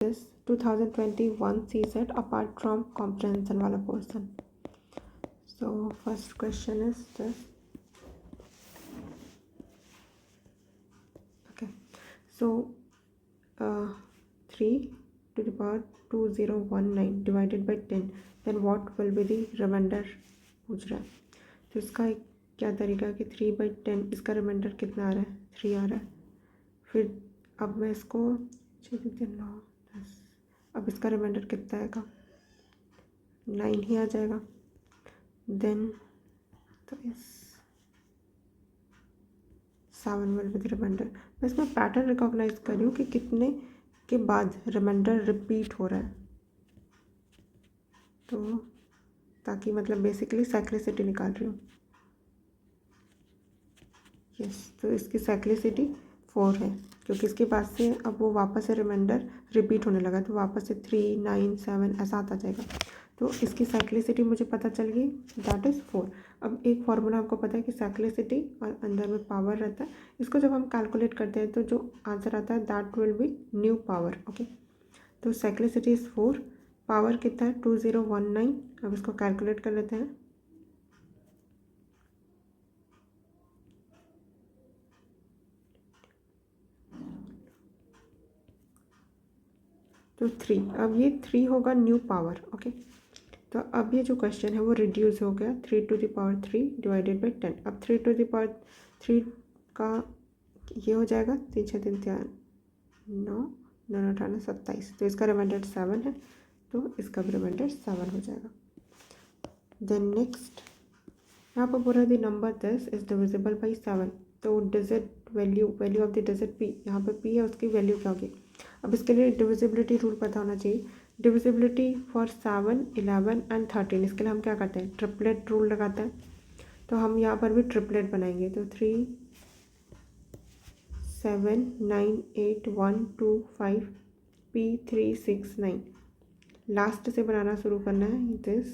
this 2021 CSET apart from comprehension वाला portion. So first question is this. Okay, so 3 to the power 2019 divided by 10, then what will be the remainder पूछ रहा है. तो इसका एक क्या तरीका है कि 3/10 इसका रिमाइंडर कितना आ रहा है, 3 आ रहा है. फिर अब मैं इसको 6 9 10, अब इसका रिमाइंडर कितना आएगा, 9 ही आ जाएगा. देन तो इस 7 विल बी द रिमाइंडर. मैं इसमें पैटर्न रिकॉग्नाइज कर रही हूँ कि कितने के बाद रिमाइंडर रिपीट हो रहा है. तो ताकि मतलब बेसिकली साइक्लिसिटी निकाल रही हूँ. यस, तो इसकी साइक्लिसिटी 4 है क्योंकि इसके पास से अब वो वापस से रिमाइंडर रिपीट होने लगा, तो वापस से 3 9 7 ऐसा आता जाएगा. तो इसकी साइक्लिसिटी मुझे पता चल गई, दैट इज़ 4. अब एक फार्मूला आपको पता है कि साइक्लिसिटी और अंदर में पावर रहता है. इसको जब हम कैलकुलेट करते हैं तो जो आंसर आता है that will B new power. Okay, तो साइक्लिसिटी इज़ 4, पावर कितना है 2019. अब इसको कैलकुलेट कर लेते हैं. तो 3, अब ये 3 होगा न्यू पावर. ओके, तो अब ये जो क्वेश्चन है वो रिड्यूस हो गया 3 to the power 3 divided by 10. अब 3 to the power 3 का ये हो जाएगा 3 6 3 9 9 18 27. तो इसका रिमाइंडर 7 है, तो इसका भी रिमाइंडर 7 हो जाएगा. देन नेक्स्ट यहाँ पर बोल रहा है the number 10 is divisible by 7. तो digit value of the digit p, यहाँ पर p है, उसकी वैल्यू क्या होगी. अब इसके लिए डिविजिबिलिटी रूल पता होना चाहिए. डिविजिबिलिटी फॉर 7 11 एंड 13, इसके लिए हम क्या करते हैं, ट्रिपलेट रूल लगाते हैं. तो हम यहाँ पर भी ट्रिपलेट बनाएंगे. तो 3 7 9 8 1 2 5 p 3 6 9. लास्ट से बनाना शुरू करना है. दिस.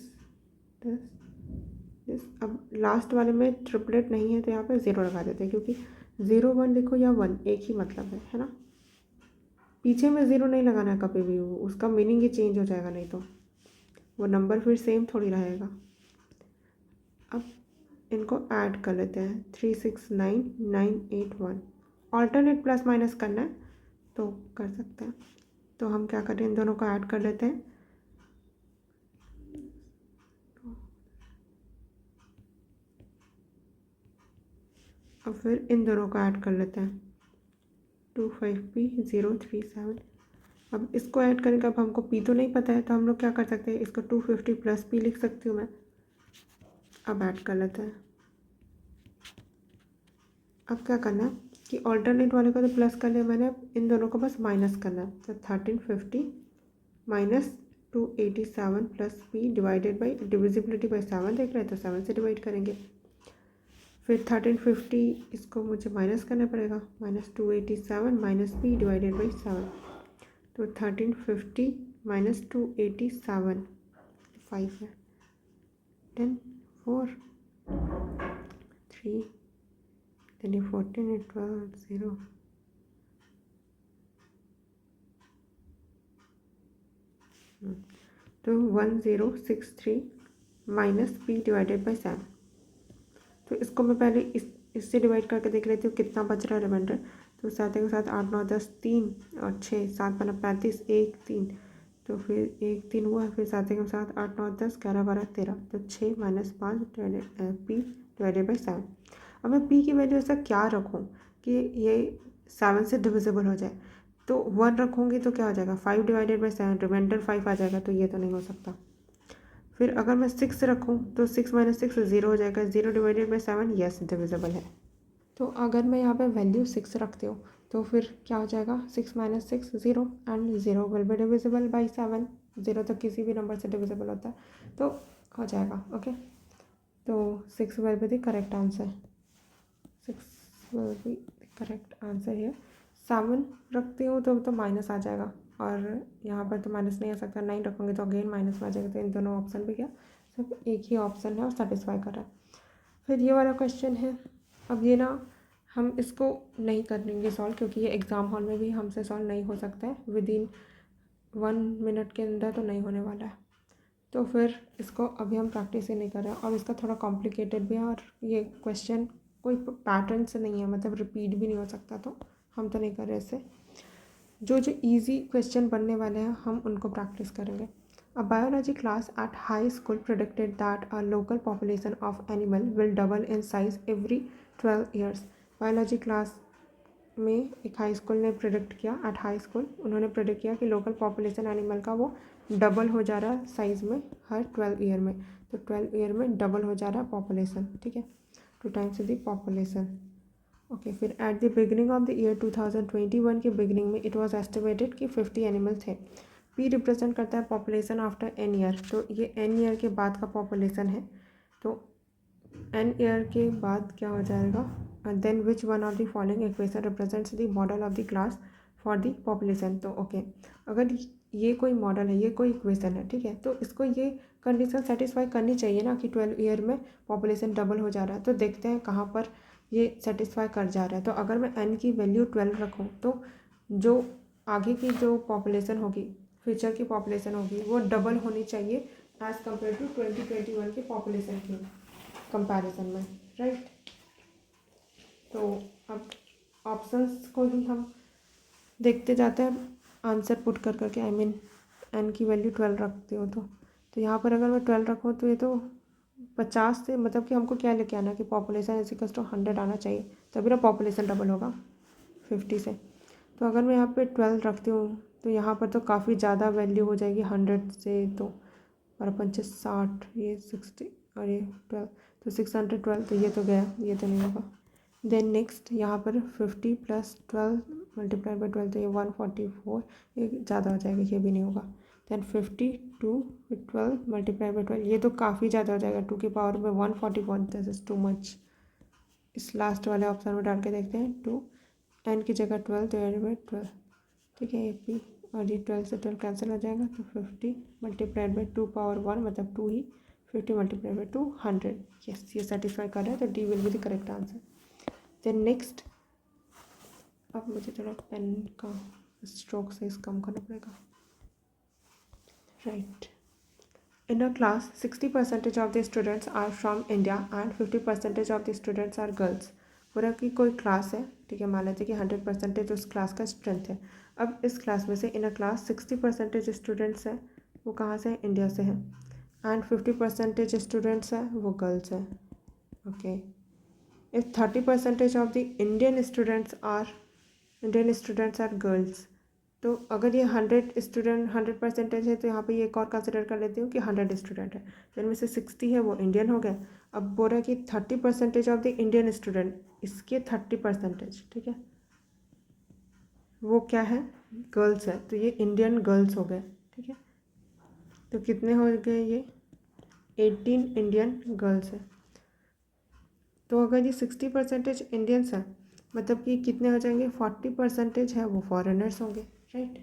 अब लास्ट वाले में ट्रिपलेट नहीं है तो यहाँ पे 0 लगा देते हैं, क्योंकि 0 1 लिखो या 1 एक ही मतलब है ना. पीछे में 0 नहीं लगाना है कभी भी, वो उसका मीनिंग ही चेंज हो जाएगा, नहीं तो वो नंबर फिर सेम थोड़ी रहेगा. अब इनको ऐड कर लेते हैं. 3 6 9 9 8 1. ऑल्टरनेट प्लस माइनस करना है तो कर सकते हैं. तो हम क्या करें, इन दोनों को ऐड कर लेते हैं. अब फिर इन दोनों को ऐड कर लेते हैं. 2 5 p 0 3 7. अब इसको ऐड करने का, अब हमको p तो नहीं पता है, तो हम लोग क्या कर सकते हैं, इसको 250 प्लस p लिख सकती हूँ मैं. अब ऐड कर लेते हैं. अब क्या करना है कि ऑल्टरनेट वाले को तो प्लस कर लिया मैंने, अब इन दोनों को बस माइनस करना है. तो 1350 minus 287 plus p divided by divisibility by 7 देख रहे हैं, तो 7 से डिवाइड करेंगे. फिर 1350 इसको मुझे माइनस करना पड़ेगा. Minus 287 minus p divided by 7. तो 1350 माइनस 287 5 है. 10 4 3 then 14 12 0. तो 1063 माइनस p डिवाइडेड बाई 7. तो इसको मैं पहले इससे डिवाइड करके देख लेती हूँ कितना बच रहा है रिमाइंडर. तो 7 के साथ 8 9 10 3 और 6 7 5 35 1 3. तो फिर 1 3 हुआ, फिर 7 के साथ 8 9 10 11 12 13. तो 6 माइनस 5 p डिवाइडेड बाई 7. अब मैं p की वैल्यू ऐसा क्या रखूँ कि ये 7 से डिविजिबल हो जाए. तो 1 रखूँगी तो क्या हो जाएगा, 5 डिवाइडेड बाई 7 रिमाइंडर 5 आ जाएगा, तो ये तो नहीं हो सकता. फिर अगर मैं 6 रखूँ तो 6 माइनस 6 0 हो जाएगा. 0 डिवाइडेड बाई 7 यस डिविजिबल है. तो अगर मैं यहाँ पे वैल्यू 6 रखती हूँ तो फिर क्या हो जाएगा, 6 minus 6 0 and 0 will be divisible by 7. 0 तो किसी भी नंबर से डिविजिबल होता है, तो हो जाएगा. ओके, तो 6 will be the correct answer. 6 will be the correct answer है. 7 रखती हूँ तो माइनस आ जाएगा, और यहाँ पर तो माइनस नहीं आ सकता. 9 रखूँगी तो अगेन माइनस आ जाएगा. तो इन दोनों ऑप्शन पे क्या, सिर्फ एक ही ऑप्शन है और सेटिस्फाई कर रहा है. फिर ये वाला क्वेश्चन है. अब ये ना हम इसको नहीं करेंगे सॉल्व, क्योंकि ये एग्ज़ाम हॉल में भी हमसे सॉल्व नहीं हो सकता है विद इन 1 मिनट के अंदर तो नहीं होने वाला है, तो फिर इसको अभी हम प्रैक्टिस ही नहीं कर रहे हैं। और इसका थोड़ा कॉम्प्लिकेटेड भी है और ये क्वेश्चन कोई पैटर्न से नहीं है, मतलब रिपीट भी नहीं हो सकता, तो हम तो नहीं कर रहे इससे। जो इजी क्वेश्चन बनने वाले हैं हम उनको प्रैक्टिस करेंगे। A biology class at high school predicted that a local population of animal will double in size every 12 years. Biology class में एक हाई स्कूल ने प्रेडिक्ट किया, एट हाई स्कूल उन्होंने प्रेडिक्ट किया कि लोकल पॉपुलेशन एनिमल का वो double हो जा रहा है साइज़ में हर 12 ईयर में। तो 12 ईयर में डबल हो जा रहा है पॉपुलेशन, ठीक है, 2 टाइम्स द पॉपुलेशन। ओके, फिर at the beginning of the year 2021 के बिगिनिंग में इट वाज एस्टिमेटेड कि 50 एनिमल थे। पी रिप्रेजेंट करता है पॉपुलेशन आफ्टर एन ईयर, तो ये एन ईयर के बाद का पॉपुलेशन है, तो एन ईयर के बाद क्या हो जाएगा, then which one of the following equation represents the model of the class for the population. तो ओके, अगर ये कोई मॉडल है, ये कोई इक्वेशन है, ठीक है, तो इसको ये कंडीशन सेटिस्फाई करनी चाहिए ना कि 12 ईयर में पॉपुलेशन डबल हो जा रहा है। तो देखते हैं कहाँ पर ये सेटिस्फाई कर जा रहा है। तो अगर मैं n की वैल्यू 12 रखूँ तो जो आगे की जो पॉपुलेशन होगी, फ्यूचर की पॉपुलेशन होगी, वो डबल होनी चाहिए एज़ कम्पेयर टू 2021 की पॉपुलेशन की कंपैरिजन में, राइट। तो अब ऑप्शंस को ही हम देखते जाते हैं आंसर पुट कर करके, आई मीन n की वैल्यू 12 रखते हो तो यहाँ पर अगर मैं 12 रखूँ तो ये तो 50 से, मतलब कि हमको क्या लेके आना कि पॉपुलेशन इक्वल्स टू 100 आना चाहिए, तभी ना पॉपुलेशन डबल होगा 50 से। तो अगर मैं यहाँ पे 12 रखती हूँ तो यहाँ पर तो काफ़ी ज़्यादा वैल्यू हो जाएगी 100 से, तो और 60, ये 60 और ये 12, तो 612, तो ये तो गया, ये तो नहीं होगा। देन नेक्स्ट यहाँ पर 50 + 12 मल्टीप्लाई बाई 12, तो ये 144, ये ज़्यादा हो जाएगा, ये भी नहीं होगा। देन 52 + 12 मल्टीप्लाई बाई 12, ये तो काफ़ी ज़्यादा हो जाएगा, 2 की पावर में 141, दिस इज़ टू मच। इस लास्ट वाले ऑप्शन में डाल के देखते हैं, 2 n की जगह 12 तो एड में 12, ठीक है, ये पी, और ये 12 से 12 कैंसिल हो जाएगा, तो 50 मल्टीप्लाइड बाई 2 पावर 1, मतलब 2 ही, 50 मल्टीप्लाइड बाई 2 100। यस, ये सेटिस्फाई कर रहा है, तो D will be the correct answer. Then next, अब मुझे थोड़ा पेन का स्ट्रोक साइज कम करना पड़ेगा, right. In a class, 60% of the students are from India and 50% of the students are girls. पूरा की कोई क्लास है, ठीक है, मान लेते कि 100% उस क्लास का स्ट्रेंथ है। अब इस क्लास में से इन अ क्लास 60% स्टूडेंट्स हैं, वो कहाँ से हैं, इंडिया से हैं, एंड 50% स्टूडेंट्स हैं वो गर्ल्स हैं। Okay, if 30% of the Indian students are girls, तो अगर ये 100% है तो यहाँ पे ये एक और कंसिडर कर लेती हूँ कि 100 स्टूडेंट है, तो इनमें से 60 है वो इंडियन हो गए। अब बोल रहा है कि 30% ऑफ द इंडियन स्टूडेंट, इसके 30%, ठीक है, वो क्या है, गर्ल्स है, तो ये इंडियन गर्ल्स हो गए, ठीक है। तो कितने हो गए, ये 18 इंडियन गर्ल्स है। तो अगर ये 60% इंडियंस हैं, मतलब कि कितने हो जाएंगे, 40% है वो फॉरेनर्स होंगे, राइट,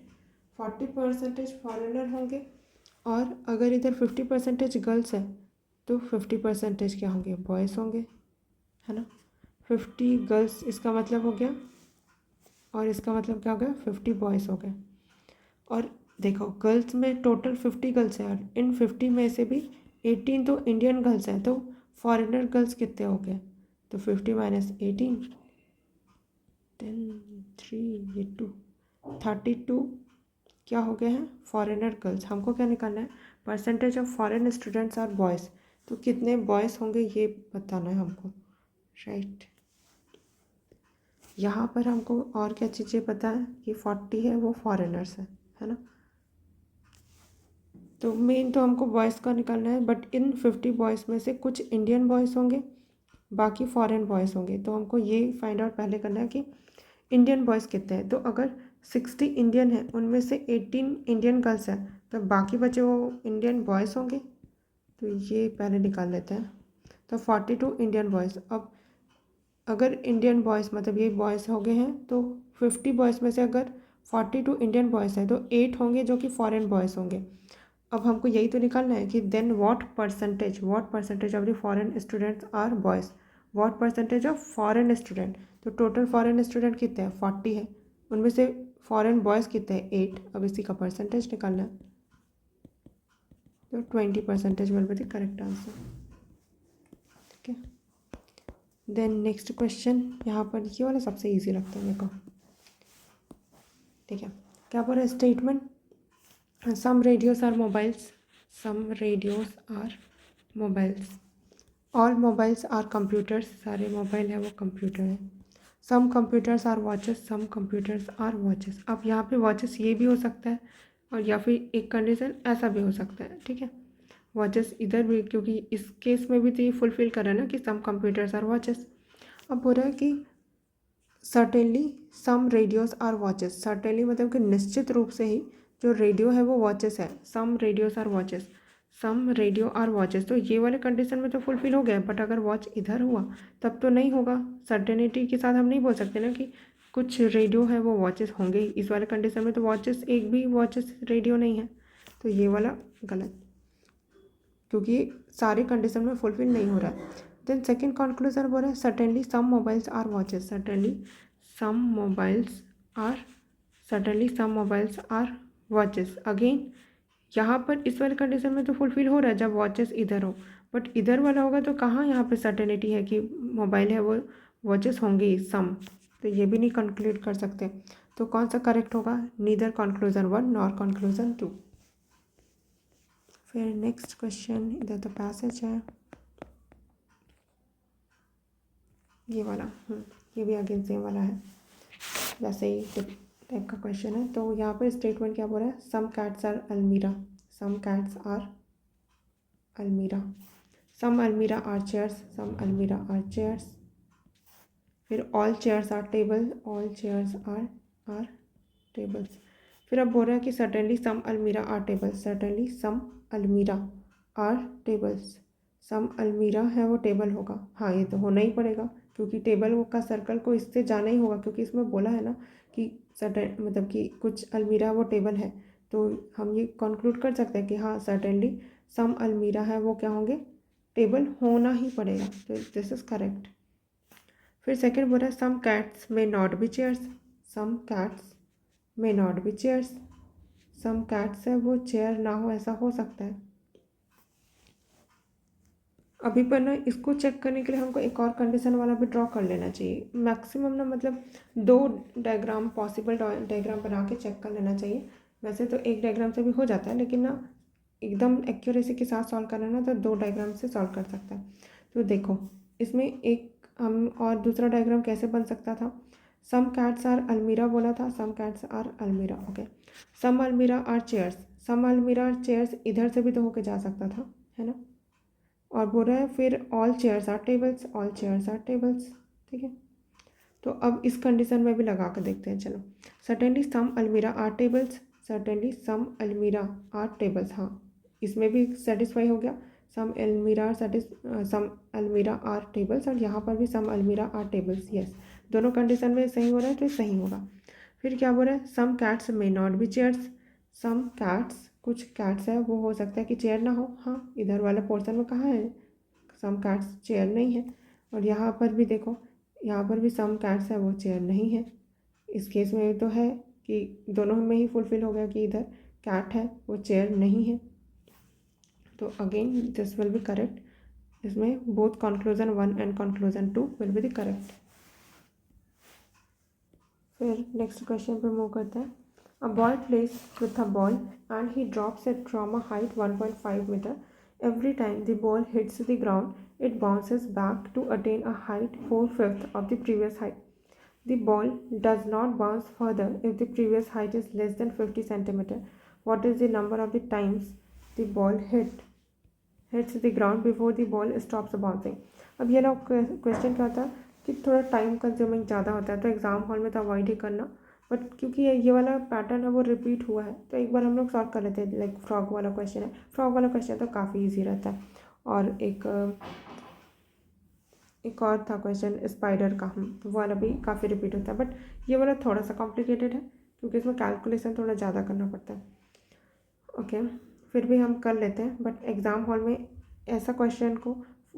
40% फॉरेनर होंगे। और अगर इधर 50% गर्ल्स है तो 50% क्या होंगे, बॉयज़ होंगे, है ना। 50 गर्ल्स इसका मतलब हो गया, और इसका मतलब क्या हो गया, 50 बॉयज़ हो गए। और देखो गर्ल्स में टोटल 50 गर्ल्स हैं, और इन 50 में से भी 18 तो इंडियन गर्ल्स हैं, तो फॉरेनर गर्ल्स कितने हो गए, तो 50 - 18, 10 3, ये 2, 32 क्या हो गए हैं, फॉरेनर गर्ल्स। हमको क्या निकालना है, percentage of foreign students are boys, तो कितने बॉयज़ होंगे ये बताना है हमको, राइट। यहाँ पर हमको और क्या चीज़ें पता है कि 40 है वो फॉरेनर्स है ना। तो मेन तो हमको बॉयज़ का निकालना है, बट इन 50 बॉयज़ में से कुछ इंडियन बॉयज़ होंगे, बाकी फॉरेन बॉयज़ होंगे। तो हमको ये फाइंड आउट पहले करना है कि इंडियन बॉयज़ कितने हैं। तो अगर 60 इंडियन है, उनमें से 18 इंडियन गर्ल्स हैं, तो बाकी बचे वो इंडियन बॉयज़ होंगे, तो ये पहले निकाल लेते हैं। तो 42 इंडियन बॉयज़। अब अगर इंडियन बॉयज़ मतलब ये बॉयज़ हो गए हैं, तो 50 बॉयज़ में से अगर 42 इंडियन बॉयज़ हैं तो 8 होंगे जो कि फॉरेन बॉयज़ होंगे। अब हमको यही तो निकालना है कि then what percentage of the foreign students are boys, what percentage of foreign student. तो टोटल फॉरेन स्टूडेंट कितने हैं, 40 है, उनमें से फॉरेन बॉयज़ कितने हैं 8, अब इसी का परसेंटेज निकालना है, तो 20% will be the correct answer. ठीक है, देन नेक्स्ट क्वेश्चन, यहाँ पर ये वाला सबसे ईजी लगता है मेरे को। ठीक है, क्या बोल रहा है statement, some radios are mobiles, some radios are mobiles, all mobiles are computers, सारे मोबाइल है वो कंप्यूटर है, some computers are watches, some computers are watches. अब यहाँ पे वॉचेस ये भी हो सकता है और या फिर एक कंडीशन ऐसा भी हो सकता है। ठीक है, वॉचेस इधर भी, क्योंकि इस केस में भी तो ये फुलफिल कर रहा है ना कि सम कंप्यूटर्स आर वॉचेस। अब हो रहा है कि certainly some radios are watches, certainly मतलब कि निश्चित रूप से ही जो रेडियो है वो वॉचेस है, some radios are watches, some radio are watches, तो ये वाले कंडीशन में तो फुलफिल हो गया। बट अगर वॉच इधर हुआ तब तो नहीं होगा, सर्टेनिटी के साथ हम नहीं बोल सकते ना कि कुछ रेडियो है वो वॉचेस होंगे ही। इस वाले कंडीशन में तो वॉचेस, एक भी वॉचेस रेडियो नहीं है, तो ये वाला गलत, क्योंकि सारे कंडीशन में फुलफिल नहीं हो रहा है। देन सेकेंड कंक्लूजन बोल रहा है certainly some mobiles are watches, certainly some mobiles are, certainly some mobiles are watches. Again यहाँ पर इस वाले कंडीशन में तो फुलफिल हो रहा है जब वॉचेस इधर हो, बट इधर वाला होगा तो कहाँ यहाँ पे सर्टेनिटी है कि मोबाइल है वो वॉचेस होंगे ही सम, तो ये भी नहीं कंक्लूड कर सकते। तो कौन सा करेक्ट होगा, नीदर कंक्लूजन 1 नॉर कंक्लूजन 2। फिर नेक्स्ट क्वेश्चन, इधर तो पैसेज है ये वाला, ये भी अगेन सेम वाला है, वैसे ही टाइप का क्वेश्चन है। तो यहाँ पर स्टेटमेंट क्या बोल रहा है, सम कैट्स आर अलमीरा, सम कैट्स आर अलमीरा, सम अलमीरा आर चेयर्स, सम अलमीरा आर चेयर्स, फिर all chairs are table, all chairs are tables. फिर अब बोल रहा है कि सर्टेनली सम अलमीरा आर टेबल्स, सर्टेनली सम अलमीरा आर टेबल्स, सम अलमीरा है वो टेबल होगा, हाँ ये तो होना ही पड़ेगा क्योंकि टेबल का सर्कल को इससे जाना ही होगा, क्योंकि इसमें बोला है ना कि सर्टेन मतलब कि कुछ अलमीरा वो टेबल है, तो हम ये कंक्लूड कर सकते हैं कि हाँ सर्टेनली सम अलमीरा है वो क्या होंगे, टेबल होना ही पड़ेगा, तो दिस इज़ करेक्ट। फिर सेकेंड बोल रहा है some cats may not be chairs, some cats may not be chairs, some cats है वो चेयर ना हो, ऐसा हो सकता है। अभी पर ना इसको चेक करने के लिए हमको एक और कंडीशन वाला भी ड्रॉ कर लेना चाहिए, मैक्सिमम ना मतलब 2 डायग्राम पॉसिबल डायग्राम बना के चेक कर लेना चाहिए। वैसे तो एक डायग्राम से भी हो जाता है, लेकिन ना एकदम एक्यूरेसी के साथ सॉल्व करना ना तो 2 डायग्राम से सॉल्व कर सकता है। तो देखो इसमें एक हम और दूसरा डायग्राम कैसे बन सकता था, सम कैट्स आर अलमीरा बोला था, सम कैट्स आर अलमीरा, ओके, सम अलमीरा आर चेयर्स, सम अलमीरा आर चेयर्स इधर से भी तो होके जा सकता था, है ना, और बोल रहा है फिर all chairs are tables, all chairs are tables. ठीक है, तो अब इस कंडीशन में भी लगा कर देखते हैं, चलो, सर्टेनली सम अलमीरा आर टेबल्स, सर्टेनली सम अलमीरा आर टेबल्स, हाँ इसमें भी सेटिस्फाई हो गया, सम अलमीरा सम अलमीरा आर टेबल्स, और यहाँ पर भी सम अलमीरा आर टेबल्स, यस दोनों कंडीशन में सही हो रहा है तो सही होगा। फिर क्या बोल रहा है some cats may not be chairs, some cats कुछ कैट्स है वो हो सकता है कि चेयर ना हो, हाँ इधर वाला पोर्शन में कहाँ है सम कैट्स चेयर नहीं है, और यहाँ पर भी देखो यहाँ पर भी सम कैट्स है वो चेयर नहीं है, इस केस में तो है कि दोनों में ही फुलफिल हो गया कि इधर कैट है वो चेयर नहीं है, तो again this will be correct, इसमें both conclusion 1 and conclusion 2 will be the correct. फिर नेक्स्ट क्वेश्चन पे मूव करते हैं, a boy place with a ball and he drops it from a height 1.5 metre, every time the ball hits the ground it bounces back to attain a height 4/5 of the previous height. The ball does not bounce further if the previous height is less than 50 centimeter. What is the number of the times the ball hits the ground before the ball stops bouncing? अब ये लोग question क्या होता है कि थोड़ा time consuming ज़्यादा होता है, तो एग्ज़ाम हॉल में तो अवॉइड ही करना, बट क्योंकि ये वाला पैटर्न है वो रिपीट हुआ है तो एक बार हम लोग सॉल्व कर लेते हैं। लाइक फ्रॉग वाला क्वेश्चन है, फ्रॉग वाला क्वेश्चन तो काफ़ी इजी रहता है, और एक और था क्वेश्चन स्पाइडर का, वो वाला भी काफ़ी रिपीट होता है, बट ये वाला थोड़ा सा कॉम्प्लिकेटेड है क्योंकि इसमें कैलकुलेशन थोड़ा ज़्यादा करना पड़ता है। ओके, फिर भी हम कर लेते हैं, बट एग्ज़ाम हॉल में ऐसा क्वेश्चन को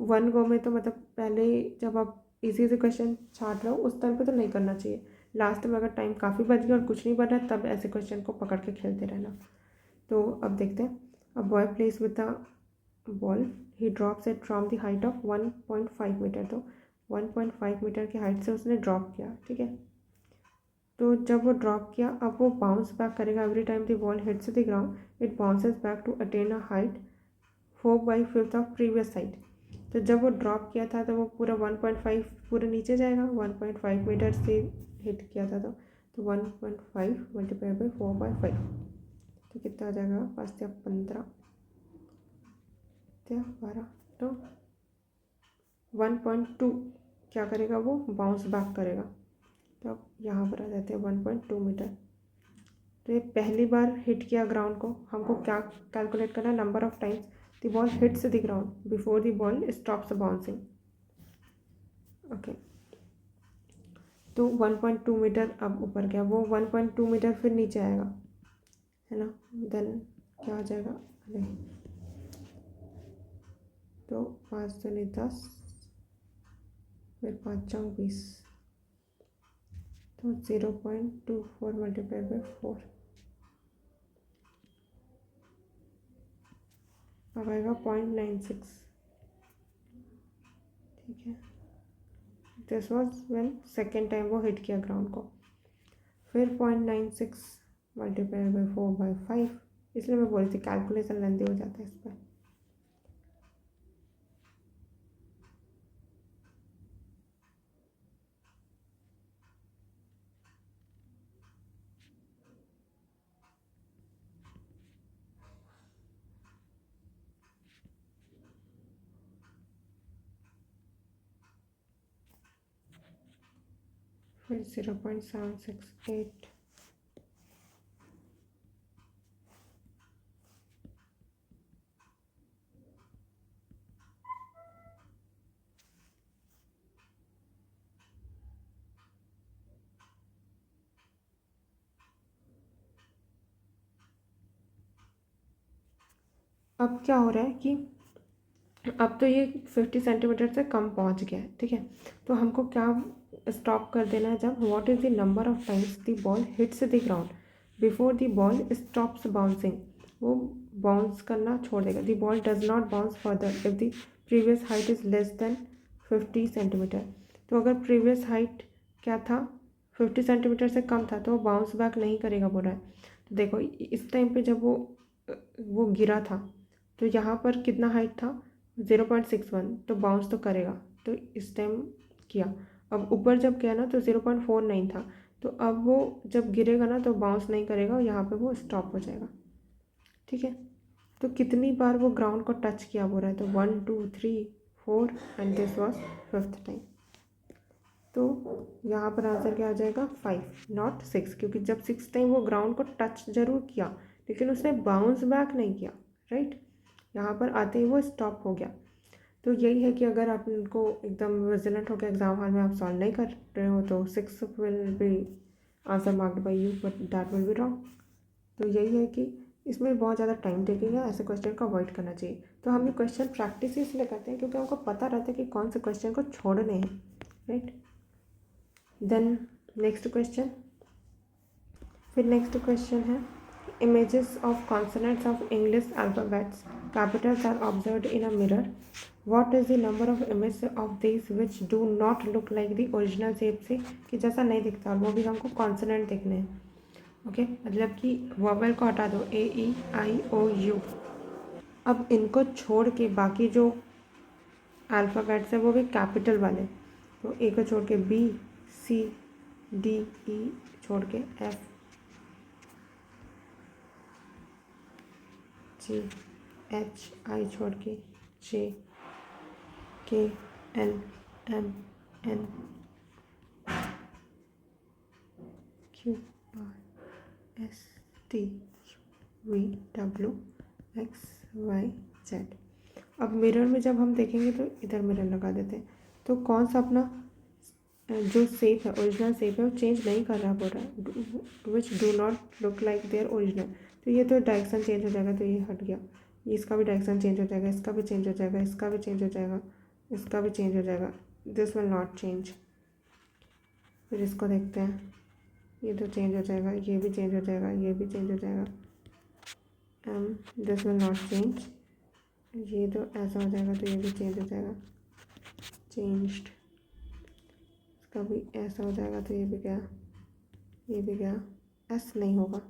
1 गो में तो मतलब पहले जब आप इजी से क्वेश्चन छाट रहे हो उस टाइम पे तो नहीं करना चाहिए, लास्ट में अगर टाइम काफ़ी बच गया और कुछ नहीं बन रहा तब ऐसे क्वेश्चन को पकड़ के खेलते रहना। तो अब देखते हैं। A boy place with the ball, he drops it from the height of 1.5 metre. तो 1.5 मीटर की हाइट से उसने ड्रॉप किया, ठीक है। तो जब वो ड्रॉप किया, अब वो बाउंस बैक करेगा। Every time the ball hits the ground it bounces back to attain a height 4/5 of previous height. तो जब वो ड्रॉप किया था तो वो पूरा 1.5 पूरे नीचे जाएगा, 1.5 मीटर से हिट किया था। तो 1.5 मल्टीप्लाई बाई 4/5, तो कितना आ जाएगा? 5 या 15 या 12, तो 1.2 क्या करेगा? वो बाउंस बैक करेगा। तो अब यहाँ पर आ जाते हैं 1.2 मीटर। तो ये पहली बार हिट किया ग्राउंड को, हमको क्या कैलकुलेट करना है? Number of times the ball hits the ground before the ball stops bouncing. Okay, तो 1.2 मीटर अब ऊपर गया, वो 1.2 मीटर फिर नीचे आएगा, है ना। देन क्या आ जाएगा? अरे तो 5 दूनी 10, फिर 5 चौक 20, तो 0.24 मल्टीप्लाई बाई 4 अब आएगा 0.96, ठीक है। This was when second time वो हिट किया ग्राउंड को। फिर 0.96 मल्टीप्लाई बाई 4/5, इसलिए मैं बोल रही थी कैलकुलेशन लेंदी हो जाता है इस पर। फिर 0.768, अब क्या हो रहा है कि अब तो ये 50 सेंटीमीटर से कम पहुंच गया है, ठीक है। तो हमको क्या स्टॉप कर देना है? जब what is the number of times the ball hits the ground before the ball stops bouncing, वो बाउंस करना छोड़ देगा। The ball does not bounce further if the previous height is less than 50 centimetre. तो अगर previous height क्या था? 50 centimetre से कम था, तो वो बाउंस बैक नहीं करेगा बोल रहा है। तो देखो इस टाइम पे जब वो गिरा था तो यहाँ पर कितना हाइट था? 0.61, तो बाउंस तो करेगा, तो इस टाइम किया। अब ऊपर जब गया ना तो 0.49 था, तो अब वो जब गिरेगा ना तो बाउंस नहीं करेगा, यहाँ पे वो स्टॉप हो जाएगा, ठीक है। तो कितनी बार वो ग्राउंड को टच किया बोल रहा है? तो 1 2 3 4 and this was 5th time. तो यहाँ पर आंसर क्या आ जाएगा? 5 नॉट 6, क्योंकि जब 6th टाइम वो ग्राउंड को टच जरूर किया लेकिन उसने बाउंस बैक नहीं किया, राइट। यहाँ पर आते ही वो स्टॉप हो गया। तो यही है कि अगर आप इनको एकदम विजिलेंट होकर एग्जाम हॉल में आप सॉल्व नहीं कर रहे हो तो 6 will be answer marked by you, but that will be wrong. तो यही है कि इसमें बहुत ज़्यादा टाइम टेकिंग है, ऐसे क्वेश्चन को अवॉइड करना चाहिए। तो हम ये क्वेश्चन प्रैक्टिस इसलिए करते हैं क्योंकि हमको पता रहता है कि कौन से क्वेश्चन को छोड़ने हैं, राइट। देन नेक्स्ट क्वेश्चन, फिर नेक्स्ट क्वेश्चन है images of consonants of English alphabets capitals are observed in a mirror. What is the number of images of these which do not look like the original shape? से कि जैसा नहीं दिखता, और वो भी हमको कॉन्सोनेंट देखने हैं, ओके। मतलब कि वोवेल को हटा दो, AEIOU। अब इनको छोड़ के बाकी जो अल्फ़ाबेट्स हैं वो भी कैपिटल वाले। तो ए को छोड़ के BCDE छोड़ के FGHI छोड़ के JKLMNOPQRSTU VWXYZ। अब मिरर में जब हम देखेंगे तो इधर मिरर लगा देते हैं, तो कौन सा अपना जो शेप है, ओरिजिनल शेप है, वो चेंज नहीं कर रहा बोल रहा है, which do not look like their original. तो ये तो डायरेक्शन चेंज हो जाएगा, तो ये हट गया, इसका भी डायरेक्शन चेंज हो जाएगा, इसका भी चेंज हो जाएगा, इसका भी चेंज हो जाएगा, इसका भी चेंज हो जाएगा, दिस विल नॉट चेंज। फिर इसको देखते हैं, ये तो चेंज हो जाएगा, ये भी चेंज हो जाएगा, ये भी चेंज हो जाएगा। This will not change. ये तो ऐसा हो जाएगा तो ये भी चेंज हो जाएगा, चेंज्ड। इसका भी ऐसा हो जाएगा तो ये भी गया, ये भी गया। एस नहीं होगा,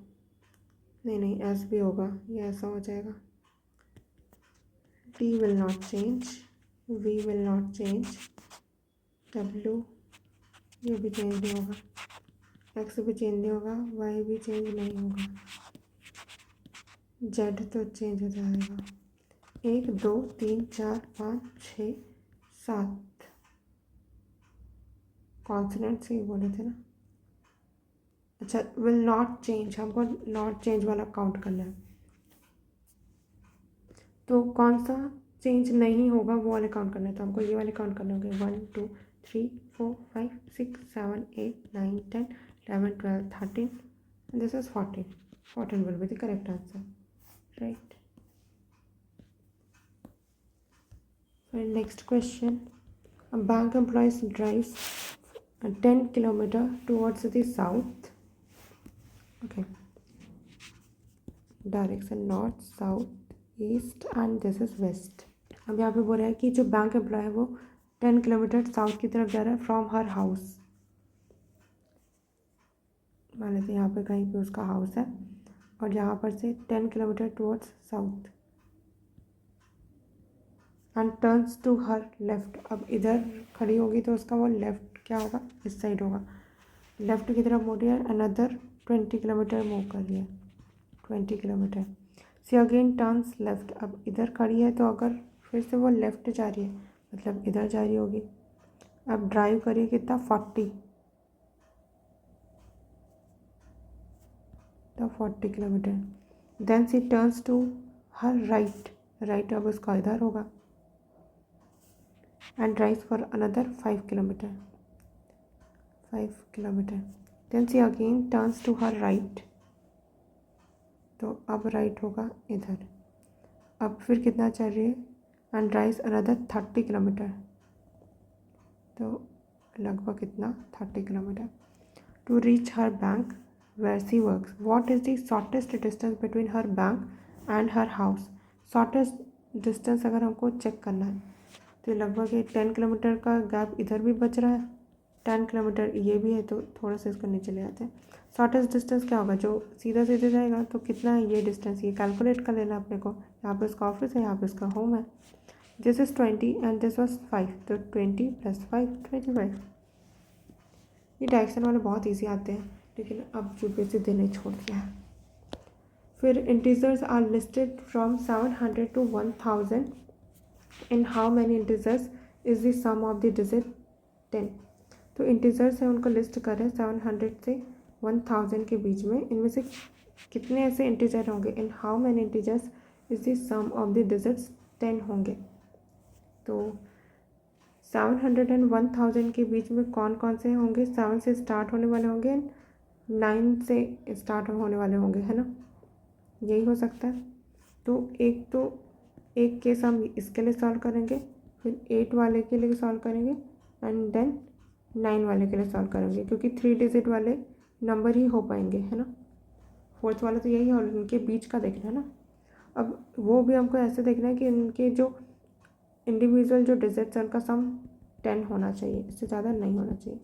नहीं एस भी होगा, ये ऐसा हो जाएगा। T will not change, V will not change, W ये भी चेंज नहीं होगा, एक्स भी चेंज नहीं होगा, वाई भी चेंज नहीं होगा, जेड तो चेंज हो जाएगा। 1 2 3 4 5 6 7 कॉन्सोनेंट से ही बोले थे ना। अच्छा, विल नॉट चेंज, हमको नॉट चेंज वाला काउंट करना है। तो कौन सा चेंज नहीं होगा वो वाले काउंट करना है, तो हमको ये वाले काउंट करने होंगे। 1 2 3 4 5 6 7 8 9 10 11 12 13 and this is 14. 14 will be the correct answer, right? So next question, a bank employee drives 10 kilometer towards the south, okay, direction north south east and this is west. अब यहाँ पे बोल रहा है कि जो बैंक एम्प्लॉय है वो 10 किलोमीटर साउथ की तरफ जा रहा है फ्रॉम हर हाउस। मान लेते हैं यहाँ पे कहीं पे उसका हाउस है और यहाँ पर से 10 kilometre towards south and turns to her left. अब इधर खड़ी होगी तो उसका वो लेफ्ट क्या होगा, इस साइड होगा, लेफ्ट की तरफ मोड़ी है, अनदर 20 किलोमीटर मूव कर रही है, 20 किलोमीटर। सी अगेन टर्न्स लेफ्ट, अब इधर खड़ी है तो अगर फिर से वो लेफ्ट जा रही है मतलब इधर जा रही होगी। अब ड्राइव करिए कितना, 40, तो 40 kilometre. Then she turns to her right, right अब उसका इधर होगा, and drive for another 5 kilometre, 5 kilometre. Then she again turns to her right, तो अब राइट होगा इधर। अब फिर कितना चल रही है, एंड ड्राइव्स अनदर 30 किलोमीटर, तो लगभग कितना 30 kilometre. To reach her bank where she works, what is the shortest distance between her bank and her house. Shortest distance अगर हमको चेक करना है तो लगभग ये 10 किलोमीटर का गैप इधर भी बच रहा है, 10 किलोमीटर ये भी है, तो थोड़ा सा इसको नीचे ले आते हैं। शॉर्टेस्ट डिस्टेंस क्या होगा, जो सीधा सीधे जाएगा तो कितना है ये डिस्टेंस, ये कैलकुलेट कर लेना अपने को। यहाँ पे उसका ऑफिस है, यहाँ पे उसका होम है। This is 20 and this was 5, तो 20 + 5 25। ये डायरेक्शन वाले बहुत ईजी आते हैं, लेकिन अब यूपीएससी देने छोड़ दिया है। फिर integers are listed from 700 to 1000, in how many integers is the sum of the digit 10। तो इंटीजर्स हैं उनको लिस्ट करें 700 से 1000 के बीच में, इनमें से कितने ऐसे इंटीजर होंगे, in how many integers is the sum of the digits 10 होंगे। तो 700 एंड 1000 के बीच में कौन कौन से होंगे, 7 से स्टार्ट होने वाले होंगे, 9 से स्टार्ट होने वाले होंगे, है ना, यही हो सकता है। तो एक केस हम इसके लिए सॉल्व करेंगे, फिर 8 वाले के लिए सॉल्व करेंगे, एंड देन 9 वाले के लिए सॉल्व करेंगे, क्योंकि 3 डिजिट वाले नंबर ही हो पाएंगे, है ना। 4th वाला तो यही है और इनके बीच का देखना है ना। अब वो भी हमको ऐसे देखना है कि इनके जो इंडिविजुअल जो डिजिट्स है उनका सम 10 होना चाहिए, इससे ज़्यादा नहीं होना चाहिए।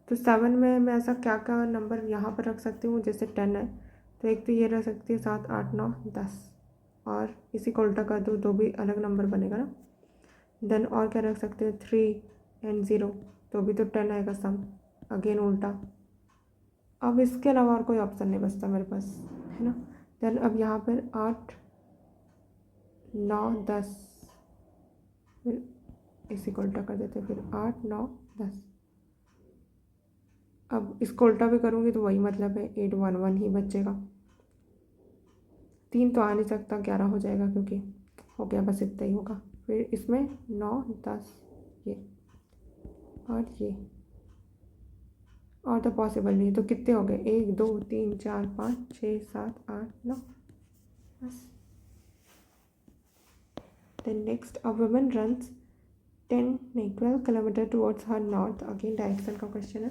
तो 7 में मैं ऐसा क्या क्या नंबर यहाँ पर रख सकती हूँ, जैसे 10 है तो एक तो ये रख सकती है 7 8 9 10, और इसी को उल्टा कर दो, भी अलग नंबर बनेगा ना। देन और क्या रख सकते हैं, 3 एंड 0, तो भी तो 10 आएगा सम, अगेन उल्टा। अब इसके अलावा और कोई ऑप्शन नहीं बचता मेरे पास, है ना। देन अब यहाँ पर 8 9 10, फिर इसी को उल्टा कर देते हैं, फिर 8 9 10। अब इसको उल्टा भी करूँगी तो वही मतलब है, 8 1 1 ही बचेगा, 3 तो आ नहीं सकता, 11 हो जाएगा, क्योंकि हो गया, बस इतना ही होगा। फिर इसमें 9 10 ये और ये, और तो पॉसिबल नहीं है, तो कितने हो गए, 1 2 3 4 5 6 7 8 9, बस। Then next, a woman runs 12 kilometre towards her north, again direction का क्वेश्चन है।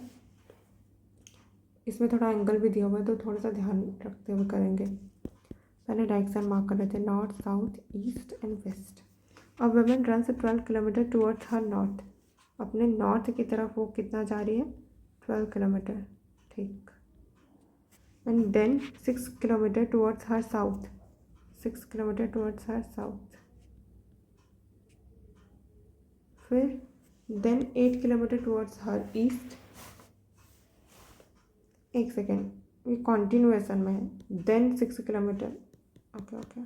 इसमें थोड़ा एंगल भी दिया हुआ है तो थोड़ा सा ध्यान रखते हुए करेंगे। पहले डायरेक्शन मार्क कर लेते हैं, north south east and west. A woman runs 12 kilometre towards her north. अपने नॉर्थ की तरफ वो कितना जा रही है, 12 किलोमीटर, ठीक। And then 6 kilometre towards her south, 6 kilometre towards her south. फिर then 8 kilometre towards her east. एक सेकेंड, ये कॉन्टिन्यूएशन में है। Then 6 kilometre, okay.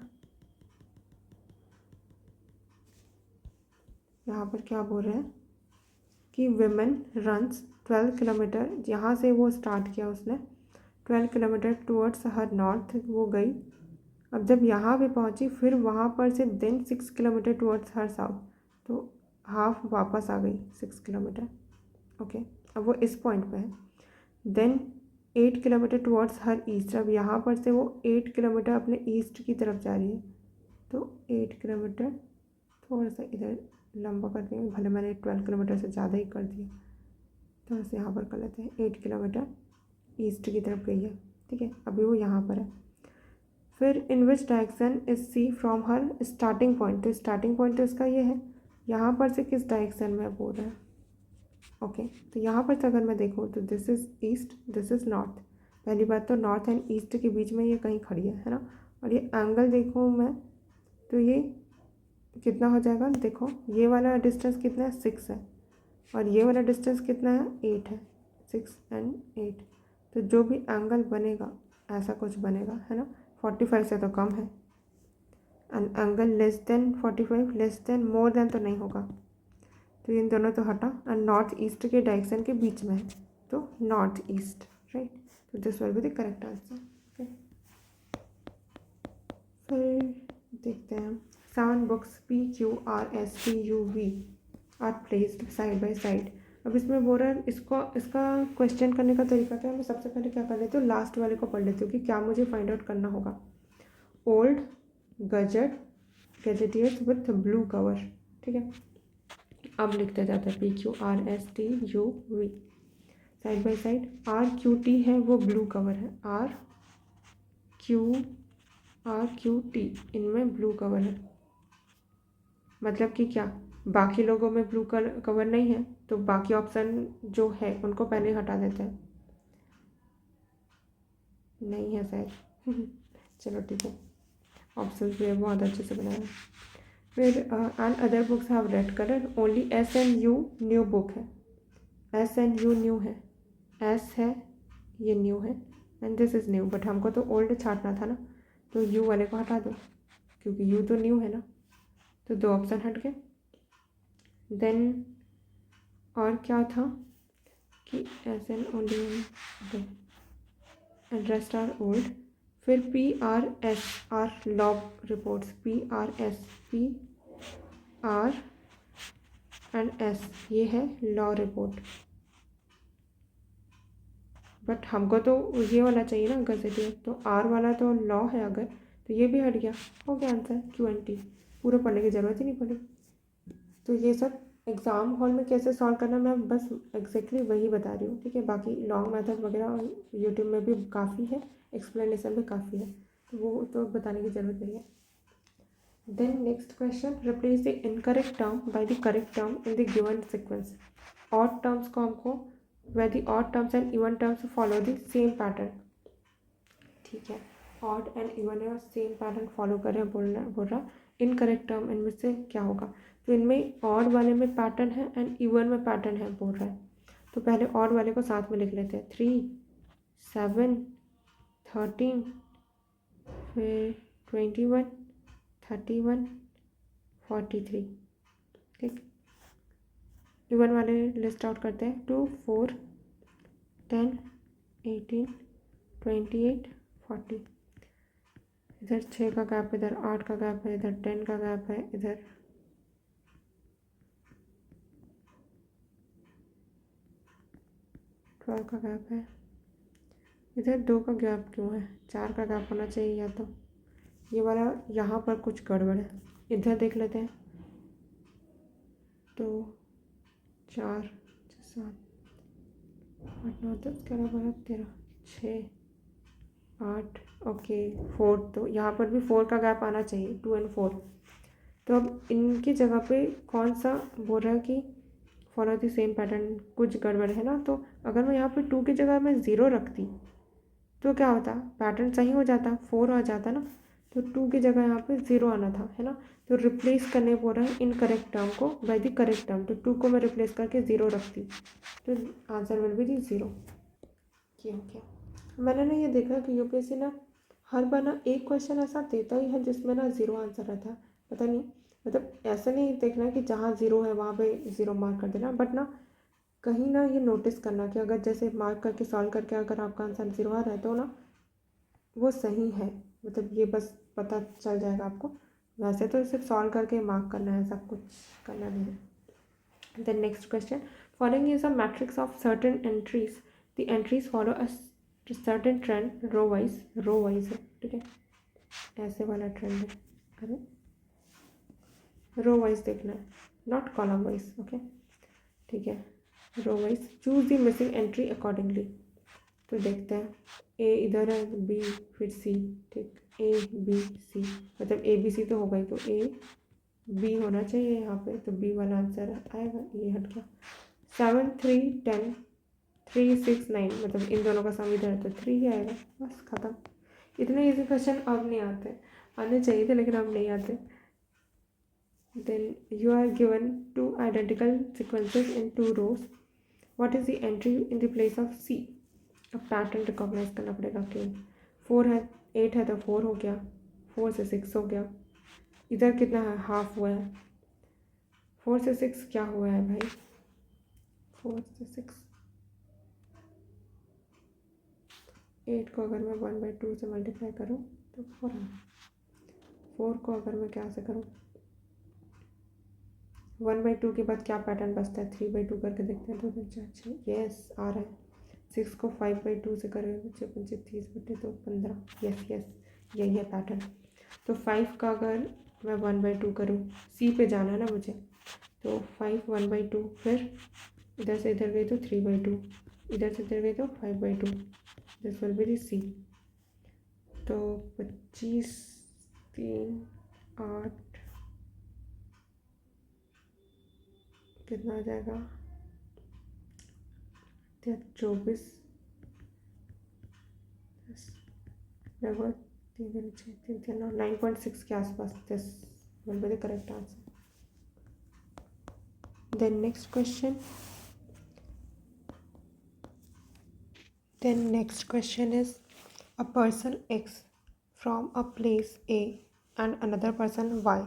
यहाँ पर क्या बोल रहे हैं कि विमेन रन्स 12 किलोमीटर, यहाँ से वो स्टार्ट किया उसने 12 किलोमीटर टूवर्ड्स हर नॉर्थ, वो गई। अब जब यहाँ पे पहुँची फिर वहाँ पर से then 6 kilometre towards her south, तो हाफ वापस आ गई 6 किलोमीटर, ओके। अब वो इस पॉइंट पे है। Then 8 kilometre towards her east, अब यहाँ पर से वो 8 किलोमीटर अपने ईस्ट की तरफ जा रही है, तो 8 किलोमीटर थोड़ा सा इधर लंबा कर देंगे, भले मैंने 12 किलोमीटर से ज़्यादा ही कर दिया, थोड़ा सा यहाँ पर कर लेते हैं। 8 किलोमीटर ईस्ट की तरफ गई है, ठीक है। अभी वो यहाँ पर है। फिर in which direction is she from her starting point, तो स्टार्टिंग पॉइंट तो इसका ये है, यहाँ पर से किस डायरेक्शन में बोल रहा है, ओके। तो यहाँ पर से अगर मैं देखूँ तो this is east, this is north. पहली बात तो नॉर्थ एंड ईस्ट के बीच में ये कहीं खड़ी है ना। और ये एंगल देखूँ मैं तो ये कितना हो जाएगा, देखो ये वाला डिस्टेंस कितना है, 6 है, और ये वाला डिस्टेंस कितना है, 8 है। 6 एंड 8, तो जो भी एंगल बनेगा ऐसा कुछ बनेगा, है ना। 45 से तो कम है, and angle less than 45, less than more than तो नहीं होगा, तो इन दोनों तो हटा। एंड नॉर्थ ईस्ट के डायरेक्शन के बीच में है, तो नॉर्थ ईस्ट, राइट। तो this will be the correct answer, okay. फिर देखते हैं 7 books PQRSTUV are placed side by side. अब इसमें बोल रहा है इसका क्वेश्चन करने का तरीका क्या है। मैं सबसे पहले क्या कर लेती हूँ, लास्ट वाले को पढ़ लेती हूँ कि क्या मुझे फाइंड आउट करना होगा। ओल्ड गैजेटियर्स विथ ब्लू कवर, ठीक है। अब लिखते जाते हैं PQRSTUV side by side. RQT है वो ब्लू कवर है, RQT इनमें ब्लू कवर है। मतलब कि क्या, बाकी लोगों में ब्लू कवर नहीं है, तो बाकी ऑप्शन जो है उनको पहले हटा देते हैं। नहीं है शायद चलो ठीक है, ऑप्शन भी बहुत अच्छे से बनाया। फिर and other books have read colour, only SNU new book है, SNU न्यू है, S है ये न्यू है, and this is new. But हमको तो ओल्ड छाटना था ना, तो यू वाले को हटा दो क्योंकि यू तो न्यू है ना, तो 2 ऑप्शन हट गए। देन और क्या था कि SN only and rest are old. फिर PRS are law reports, PR and S ये है लॉ रिपोर्ट। बट हमको तो ये वाला चाहिए ना गजेटियर, तो R वाला तो लॉ है, अगर तो ये भी हट गया, हो गया आंसर QNT। पूरा पढ़ने की ज़रूरत ही नहीं पड़ी। तो ये सब एग्ज़ाम हॉल में कैसे सॉल्व करना मैं बस एग्जैक्टली वही बता रही हूँ, ठीक है। बाकी लॉन्ग मेथड वगैरह यूट्यूब में भी काफ़ी है, एक्सप्लेनेशन भी काफ़ी है, तो वो तो बताने की ज़रूरत नहीं है। Then next question, replace the incorrect term by the correct term in the given sequence. Odd terms को हमको where the odd terms and even terms follow the same pattern, ठीक है। ऑड एंड इवन है, same pattern follow कर रहे हैं, बोल रहा इनकरेक्ट टर्म इनमें से क्या होगा। तो इनमें ऑड वाले में पैटर्न है एंड इवन में पैटर्न है बोल रहा है। तो पहले ऑड वाले को साथ में लिख लेते हैं, 3 7 13, फिर 21 31 43, ठीक। इवन वाले लिस्ट आउट करते हैं, 2 4 10 18 28 40। इधर 6 का गैप, इधर 8 का गैप है, इधर 10 का गैप है, इधर 12 का गैप है, इधर 2 का गैप क्यों है, 4 का गैप होना चाहिए। या तो ये वाला यहाँ पर कुछ गड़बड़ है, इधर देख लेते हैं। 2 4 7 8 9 10 11 12 13 6 8 ओके 4, तो यहाँ पर भी 4 का गैप आना चाहिए, 2 और 4। तो अब इनकी जगह पे कौन सा बोल रहा है कि फॉलो द सेम पैटर्न, कुछ गड़बड़ है ना। तो अगर मैं यहाँ पे 2 की जगह मैं 0 रखती तो क्या होता, पैटर्न सही हो जाता, 4 आ जाता ना। तो 2 की जगह यहाँ पे 0 आना था, है ना। तो रिप्लेस करने बोल रहा है इनकरेक्ट टर्म को बाय द करेक्ट टर्म। तो 2 को मैं रिप्लेस करके 0 रखती, तो आंसर विल बी दी 0। क्या क्या मैंने ना ये देखा कि यूपीएससी ना हर बार ना एक क्वेश्चन ऐसा देता ही है जिसमें ना 0 आंसर रहता है। पता नहीं, मतलब ऐसा नहीं देखना कि जहाँ 0 है वहाँ पे 0 मार्क कर देना, बट ना कहीं ना ये नोटिस करना कि अगर जैसे मार्क करके सॉल्व करके अगर आपका आंसर 0 आ रहा है तो ना वो सही है, मतलब ये बस पता चल जाएगा आपको। वैसे तो सिर्फ सॉल्व करके मार्क करना है, सब कुछ करना नहीं है। The next question, following is a matrix of certain entries, the entries follow a certain trend row wise है, ठीक है, ऐसे वाला ट्रेंड है। अरे रो वाइज देखना है, नॉट कॉलम वाइज, ओके, ठीक है, row wise. Choose the missing entry accordingly. तो देखते हैं, ए इधर है, बी फिर सी, ठीक, ए बी सी, मतलब ए बी सी तो होगा ही, तो ए बी होना चाहिए यहाँ पे, तो बी वाला आंसर आएगा। ये हट गया, 7 3 10 3 6 9, मतलब इन दोनों का सम इधर है तो 3 ही आएगा, बस खत्म। इतने इजी क्वेश्चन अब नहीं आते, आने चाहिए थे लेकिन अब नहीं आते। Then you are given 2 identical sequences in 2 rows, what is the entry in the place of C. अब पैटर्न रिकॉग्नाइज करना पड़ेगा कि 4 है 8 है तो 4 हो गया, 4 से 6 हो गया, इधर कितना है, हाफ हुआ है, 4 से 6 क्या हुआ है भाई, 4 से 6, 8 को अगर मैं 1/2 से मल्टीप्लाई करूँ तो 4 है, 4 को अगर मैं क्या से करूँ, 1/2 के बाद क्या पैटर्न बचता है, 3/2 करके देखते हैं, 2 2 4 6, यस आ रहा है। 6 को 5/2 से करेंगे, बच्चे 25 30 15, यस यस यही है पैटर्न। तो 5 का अगर मैं 1/2 करूँ, सी पे जाना है ना मुझे, तो 5 1/2, फिर इधर से इधर गई तो 3/2, इधर से इधर गई तो 5/2, दिस विल बी दी सी। तो 25 3 8 कितना आ जाएगा, 24 लगभग 3 6 3 3 9.6 के आसपास, this will be the correct answer. Then next question. Then next question is, a person X from a place A and another person Y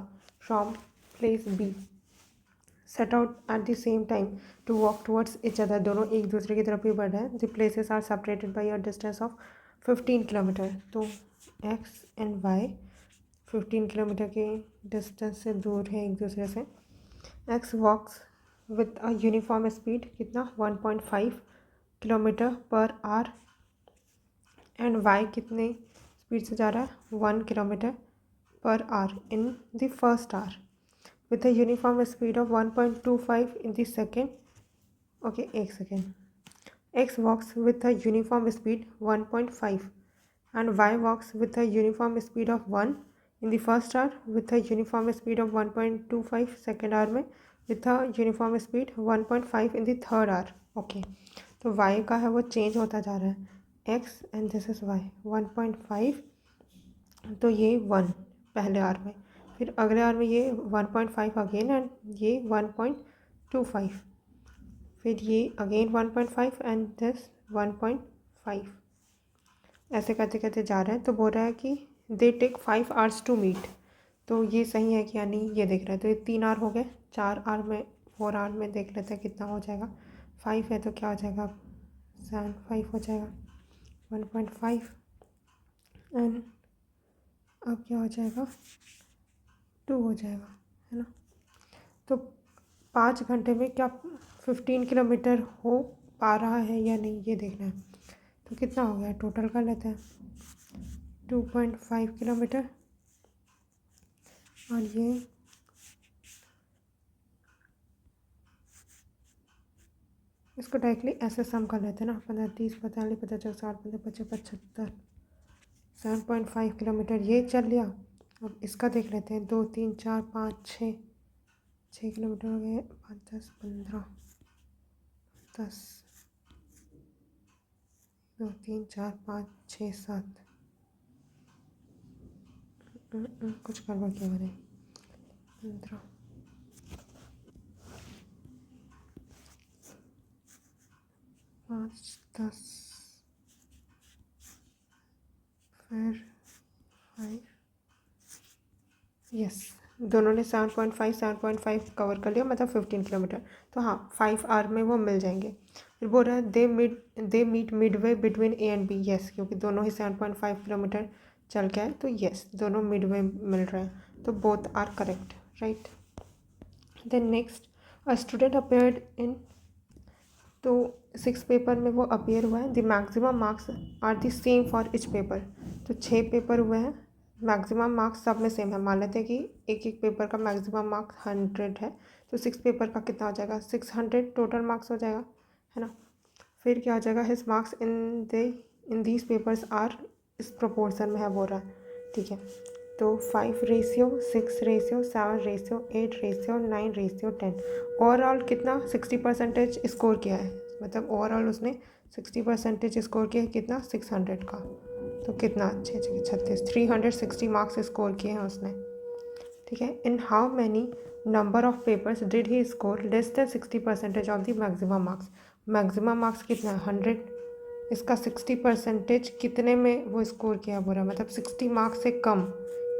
from place B set out at the same time to walk towards each other. दोनों एक दूसरे की तरफ ही बढ़ रहे हैं. The places are separated by a distance of 15 kilometre. तो X and Y 15 kilometre के डिस्टेंस से दूर है एक दूसरे से. X walks with a uniform speed कितना 1.5 kilometre per hour and Y कितने स्पीड से जा रहा है 1 kilometre per hour in the first hour with a uniform speed of 1.25 in the second. Okay एक second. X walks with a uniform speed 1.5 and y walks with a uniform speed of 1 in the first hour, with a uniform speed of 1.25 second hour में, with a uniform speed 1.5 in the third hour. Okay तो y का है वो change होता जा रहा है, x and this is y 1.5, तो ये 1 पहले आवर में, फिर अगले आवर में ये 1.5 अगेन एंड ये 1.25, फिर ये अगेन 1.5 एंड दिस 1.5, ऐसे करते करते जा रहे हैं. तो बोल रहा है कि they take 5 hours to meet. तो ये सही है कि या नहीं ये देख रहे हैं. तो ये 3 आवर हो गए, 4 आवर में 4 आवर में देख लेते हैं कितना हो जाएगा. 5 है तो क्या हो जाएगा, 5 हो जाएगा 1.5 एंड अब क्या हो जाएगा 2 हो जाएगा, है ना. तो 5 घंटे में क्या 15 किलोमीटर हो पा रहा है या नहीं ये देखना है. तो कितना हो गया टोटल कर लेते हैं, 2.5 किलोमीटर और ये 1 इसको डायरेक्टली ऐसे सम कर लेते हैं ना, 15, 30, 45, 50, 60, 50, 55, 75, 7.5 किलोमीटर ये चल लिया। अब इसका देख लेते हैं, 2, 3, 4, 5, 6 किलोमीटर हो गए, 5, 10, 15, 10, 2, 3, 4, 5, 6, 7, कुछ गड़बड़ किया मैंने, 15, 5, 10, फिर 5, यस, दोनों ने 7.5 कवर कर लिया, मतलब 15 किलोमीटर। तो हाँ, 5 आवर में वो मिल जाएंगे। फिर बोल रहा है they meet midway between A and B, yes, क्योंकि दोनों ही 7.5 किलोमीटर चल के आए, तो यस, दोनों मिडवे मिल रहे हैं, तो both are correct, right. Then next, a student appeared in, तो 6 पेपर में वो अपेयर हुआ है। The maximum marks are the same for each paper, तो 6 पेपर हुए हैं, मैक्सिमम मार्क्स सब में सेम है। मान लेते हैं कि एक एक पेपर का मैक्सिमम मार्क्स 100 है, तो 6 पेपर का कितना हो जाएगा, 600 टोटल मार्क्स हो जाएगा, है ना। फिर क्या हो जाएगा, his marks in these papers are, इस प्रोपोर्शन में है बोल रहा है, ठीक है। तो 5:6, 7:8, 9:10, ओवरऑल कितना 60% स्कोर किया है, मतलब ओवरऑल उसने 60% स्कोर किया है, कितना 600 का, तो कितना 6, 36, 360 मार्क्स स्कोर किए हैं उसने, ठीक है। इन how many number of papers did he score less than 60% of the maximum marks, maximum marks कितना है 100, इसका 60% कितने में वो स्कोर किया बोला, मतलब 60 मार्क्स से कम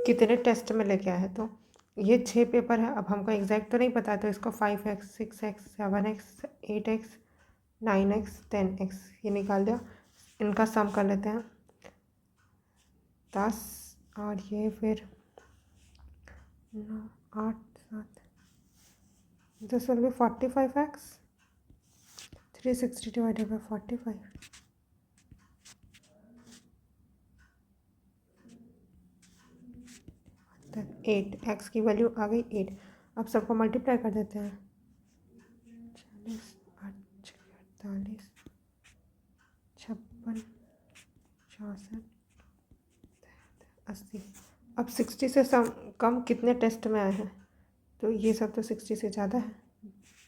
कितने टेस्ट में लेके आया है। तो ये 6 पेपर है, अब हमको एग्जैक्ट तो नहीं पता है, तो इसको 5x, 6x, 7x, 8x, 9x, 10x ये निकाल दिया। इनका सम कर लेते हैं, 10 और ये फिर 9, 8, 7, this will B 45x, 360 divided by 45, 8, x की वैल्यू आ गई 8। अब सबको मल्टीप्लाई कर देते हैं, 40, 8, 48, 56, 64, 80। अब 60 से कम कितने टेस्ट में आए हैं, तो ये सब तो 60 से ज़्यादा है,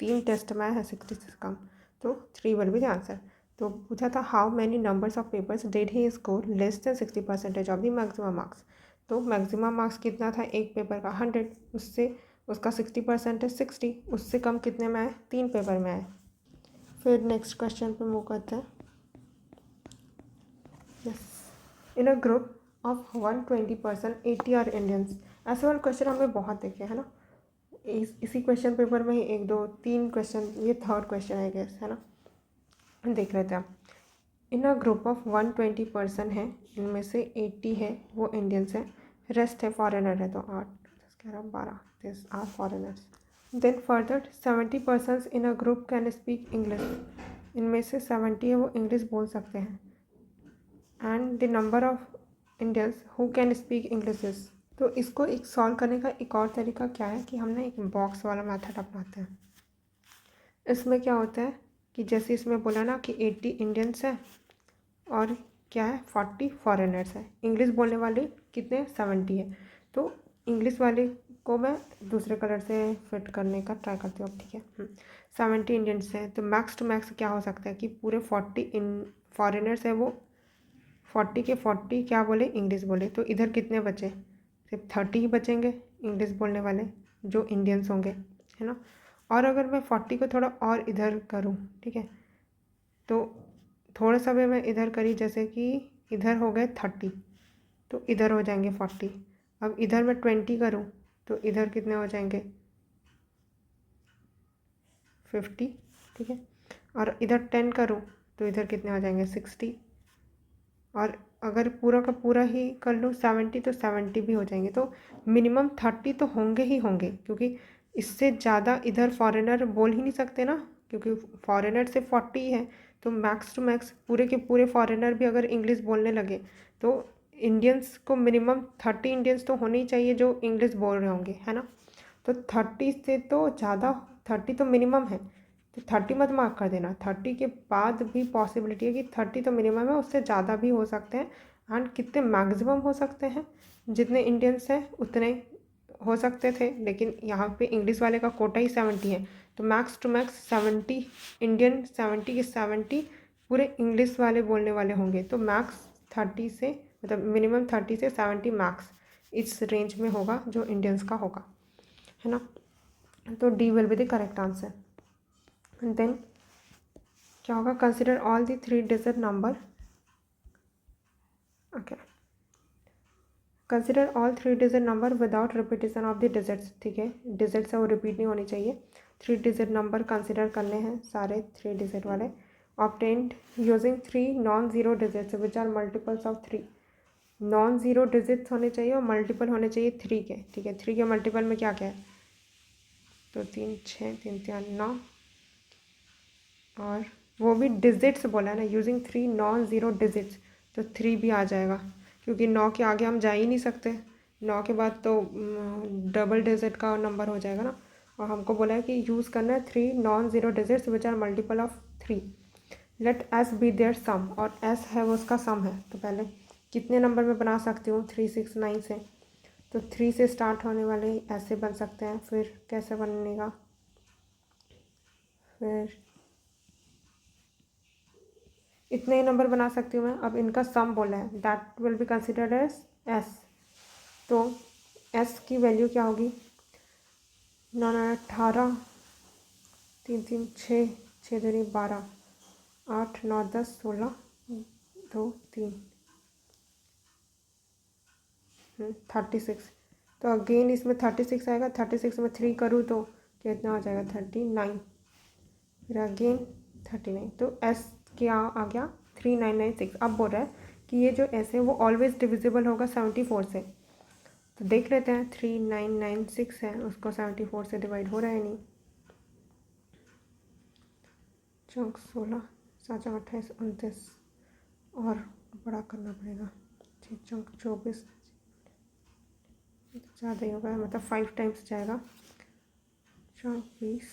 3 टेस्ट में आए हैं 60 से कम, तो 3 विल बी द आंसर। तो पूछा था how many numbers of papers did he score less than 60% of the maximum marks, तो मैक्सिमम मार्क्स कितना था एक पेपर का 100, उससे उसका 60% 60, उससे कम कितने में आए, 3 पेपर में आए। फिर नेक्स्ट क्वेश्चन पे मूव करते हैं। Yes, in a group of 120 person 80 are Indians, ऐसे वाले क्वेश्चन हमने बहुत देखे है ना, इसी क्वेश्चन पेपर में ही 1, 2, 3 क्वेश्चन, ये थर्ड क्वेश्चन है गैस, है ना, देख लेते हैं। इन अ ग्रुप ऑफ 120 पर्सन है, इनमें से 80 है वो इंडियंस हैं, रेस्ट है फॉरेनर है, तो 8, 10, 11, 12 this are foreigners. Then further 70 persons in a group can speak English, इनमें से 70 है वो इंग्लिश बोल सकते हैं। And the number of Indians who can speak English is, तो इसको एक सॉल्व करने का एक और तरीका क्या है कि हमने एक बॉक्स वाला मेथड अपनाते हैं। इसमें क्या होता है कि जैसे इसमें बोला ना कि 80 इंडियंस हैं और क्या है 40 फॉरेनर्स हैं, इंग्लिश बोलने वाले कितने 70 है, तो इंग्लिश वाले को मैं दूसरे कलर से फिट करने का ट्राई करती हूँ, ठीक है। 70 इंडियंस हैं, तो मैक्स टू मैक्स क्या हो सकता है कि पूरे 40 इन फॉरेनर्स है, वो 40 के 40 क्या बोले इंग्लिश बोले, तो इधर कितने बचे, सिर्फ 30 ही बचेंगे इंग्लिश बोलने वाले जो इंडियंस होंगे, है ना। और अगर मैं 40 को थोड़ा और इधर करूँ, ठीक है, तो थोड़ा सा भी मैं इधर करी, जैसे कि इधर हो गए 30, तो इधर हो जाएंगे 40। अब इधर मैं 20 करूँ तो इधर कितने हो जाएंगे 50, ठीक है। और इधर 10 करूँ तो इधर कितने हो जाएंगे 60, और अगर पूरा का पूरा ही कर लूँ 70 तो 70 भी हो जाएंगे, तो मिनिमम 30 तो होंगे ही होंगे, क्योंकि इससे ज़्यादा इधर फॉरेनर बोल ही नहीं सकते ना, क्योंकि फॉरेनर से 40 है, तो मैक्स टू मैक्स पूरे के पूरे फॉरेनर भी अगर इंग्लिश बोलने लगे तो इंडियंस को मिनिमम 30 इंडियंस तो होने ही चाहिए जो इंग्लिश बोल रहे होंगे, है ना। तो 30 से तो ज़्यादा, 30 तो मिनिमम है, तो 30 मत मार्क कर देना, 30 के बाद भी पॉसिबिलिटी है कि 30 तो मिनिमम है, उससे ज़्यादा भी हो सकते हैं। एंड कितने मैक्सिमम हो सकते हैं, जितने इंडियंस हैं उतने हो सकते थे, लेकिन यहाँ पे इंग्लिश वाले का कोटा ही 70 है, तो मैक्स टू मैक्स 70 इंडियन, 70 के 70 पूरे इंग्लिश वाले बोलने वाले होंगे। तो मैक्स 30 से मतलब मिनिमम 30 से 70 मैक्स इस रेंज में होगा जो इंडियंस का होगा, है ना। तो D will be the correct answer. And then क्या होगा, consider all the 3 digit number. Okay, consider all 3 digit number without repetition of the digits. ठीक है, डिजिट्स है वो रिपीट नहीं होनी चाहिए। 3 डिजिट नंबर कंसिडर करने हैं, सारे 3 डिजिट वाले। Obtained using 3 non zero digits which are multiples of 3। Non zero digits होने चाहिए और मल्टीपल होने चाहिए 3 के। ठीक है, 3 के मल्टीपल में क्या क्या है, तो 3 6 3 3 9, और वो भी डिजिट्स बोला है ना, यूजिंग 3 नॉन ज़ीरो डिजिट्स, तो 3 भी आ जाएगा, क्योंकि 9 के आगे हम जा ही नहीं सकते। 9 के बाद तो डबल डिजिट का नंबर हो जाएगा ना। और हमको बोला है कि यूज़ करना है 3 non zero digits which are multiple of 3। Let S be their sum, और एस है वो उसका सम है। तो पहले कितने नंबर में बना सकती हूँ, 3 6 9 से, तो 3 से स्टार्ट होने वाले ऐसे बन सकते हैं। फिर कैसे बनेगा, फिर इतने ही नंबर बना सकती हूँ मैं। अब इनका सम बोला है, that will be considered as S. तो एस की वैल्यू क्या होगी, 9 9 18, 3 3 6 6 दूनी 12, 8 9 10 16 2 3 36। तो अगेन इसमें 36 आएगा, 36 में 3 करूँ तो कितना हो जाएगा, 39। फिर अगेन 39, तो एस क्या आ गया, 3996। अब बोल रहा है कि ये जो एस है वो ऑलवेज डिविजिबल होगा 74 से। तो देख लेते हैं, 3996 है, उसको 74 से डिवाइड हो रहा है नहीं। चौक 16 7 28 29, और बड़ा करना पड़ेगा, 6 चौक 24, ज़्यादा ही होगा, मतलब 5 टाइम्स जाएगा, 24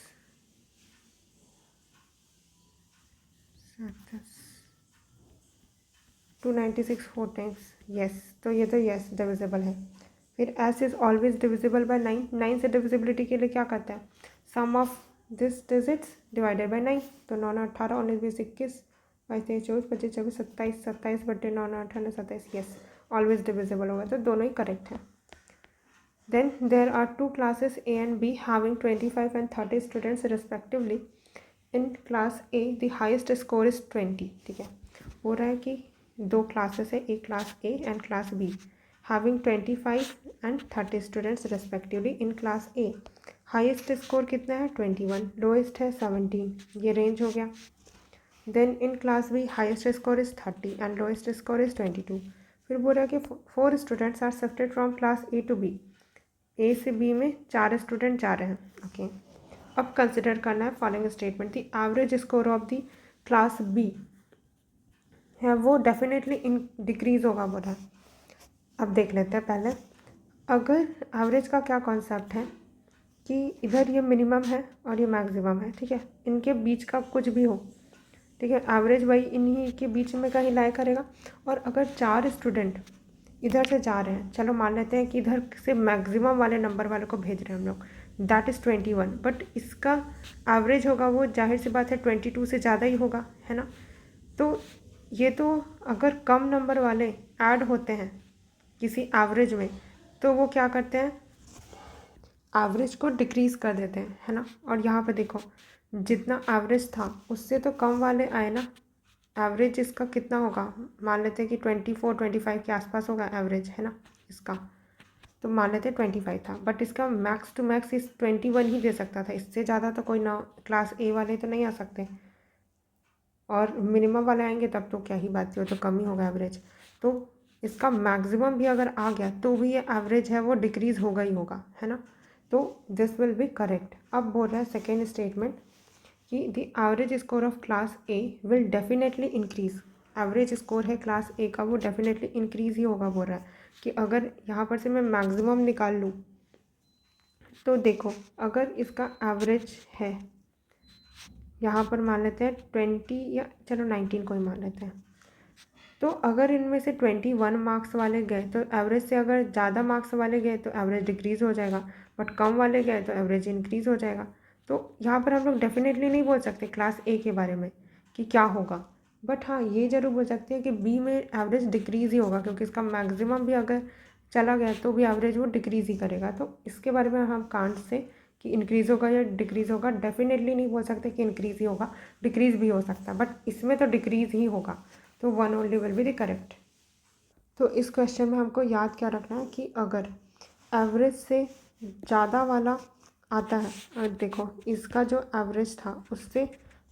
7 10 296 4 टाइम्स, यस। तो ये तो यस डिविजिबल है। फिर S is always divisible by 9। 9 से डिविजिबिलिटी के लिए क्या करता है, sum of this digits divided by 9। तो 9 9 18 19 20 21 22 23 24 25 26 27 27 बटे 9 9 18 27, यस ऑलवेज डिविजिबल होगा। तो दोनों ही करेक्ट है। Then there are 2 classes A and B having 25 and 30 students respectively. In class A the highest score is 20। ठीक है, हो रहा है कि 2 क्लासेस है, एक class A and class B, having 25 and 30 students respectively। in class A highest score कितना है, 21, लोएस्ट है 17, ये रेंज हो गया। Then in class B highest score is 30 and lowest score is 22। फिर बोल रहा है कि 4 students are shifted from class A to B। A से बी में 4 स्टूडेंट जा रहे हैं। ओके, अब कंसिडर करना है following statement, the average score of the class B है वो डेफिनेटली इन डिक्रीज होगा बोला। अब देख लेते हैं पहले, अगर एवरेज का क्या कॉन्सेप्ट है कि इधर ये मिनिमम है और ये मैक्सिमम है, ठीक है, इनके बीच का कुछ भी हो, ठीक है, एवरेज वही इन्हीं के बीच में कहीं लाई करेगा। और अगर 4 स्टूडेंट इधर से जा रहे हैं, चलो मान लेते हैं कि इधर से मैक्सिमम वाले नंबर वाले को भेज रहे हैं हम लोग, दैट इज़ 21, बट इसका एवरेज होगा वो जाहिर सी बात है 22 से ज़्यादा ही होगा, है ना। तो ये तो अगर कम नंबर वाले ऐड होते हैं किसी एवरेज में, तो वो क्या करते हैं, एवरेज को डिक्रीज़ कर देते हैं, है ना। और यहाँ पे देखो, जितना एवरेज था उससे तो कम वाले आए ना। एवरेज इसका कितना होगा, मान लेते हैं कि 24 25 के आसपास होगा एवरेज, है ना इसका। तो मान लेते हैं 25 था, बट इसका मैक्स टू मैक्स इस 21 ही दे सकता था, इससे ज़्यादा तो कोई ना, क्लास ए वाले तो नहीं आ सकते। और मिनिमम वाले आएंगे तब तो क्या ही बात थी, वो तो कम ही होगा एवरेज। तो इसका मैक्सिमम भी अगर आ गया तो भी ये एवरेज है वो डिक्रीज़ होगा ही होगा, है ना। तो दिस विल बी करेक्ट। अब बोल रहा है सेकेंड स्टेटमेंट कि the average score of class A will definitely increase. Average score है क्लास ए का, वो डेफिनेटली इंक्रीज़ ही होगा बोल रहा है कि अगर यहाँ पर से मैं मैक्सिमम निकाल लूँ तो देखो, अगर इसका एवरेज है यहाँ पर मान लेते हैं 20 या चलो 19 को ही मान लेते हैं। तो अगर इनमें से 21 मार्क्स वाले गए तो एवरेज से अगर ज़्यादा मार्क्स वाले गए तो एवरेज डिक्रीज़ हो जाएगा, बट कम वाले गए तो एवरेज इंक्रीज़ हो जाएगा। तो यहाँ पर हम लोग डेफिनेटली नहीं बोल सकते क्लास ए के बारे में कि क्या होगा, बट हाँ ये ज़रूर बोल सकते हैं कि बी में एवरेज डिक्रीज़ ही होगा, क्योंकि इसका मैक्सिमम भी अगर चला गया तो भी एवरेज वो डिक्रीज़ ही करेगा। तो इसके बारे में हम कांट से कि इंक्रीज़ होगा या डिक्रीज़ होगा डेफिनेटली नहीं बोल सकते कि इंक्रीज़ ही होगा, डिक्रीज़ भी हो सकता है, बट इसमें तो डिक्रीज़ ही होगा। तो 1 only will be the correct. तो इस क्वेश्चन में हमको याद क्या रखना है कि अगर एवरेज से ज़्यादा वाला आता है, और देखो इसका जो एवरेज था उससे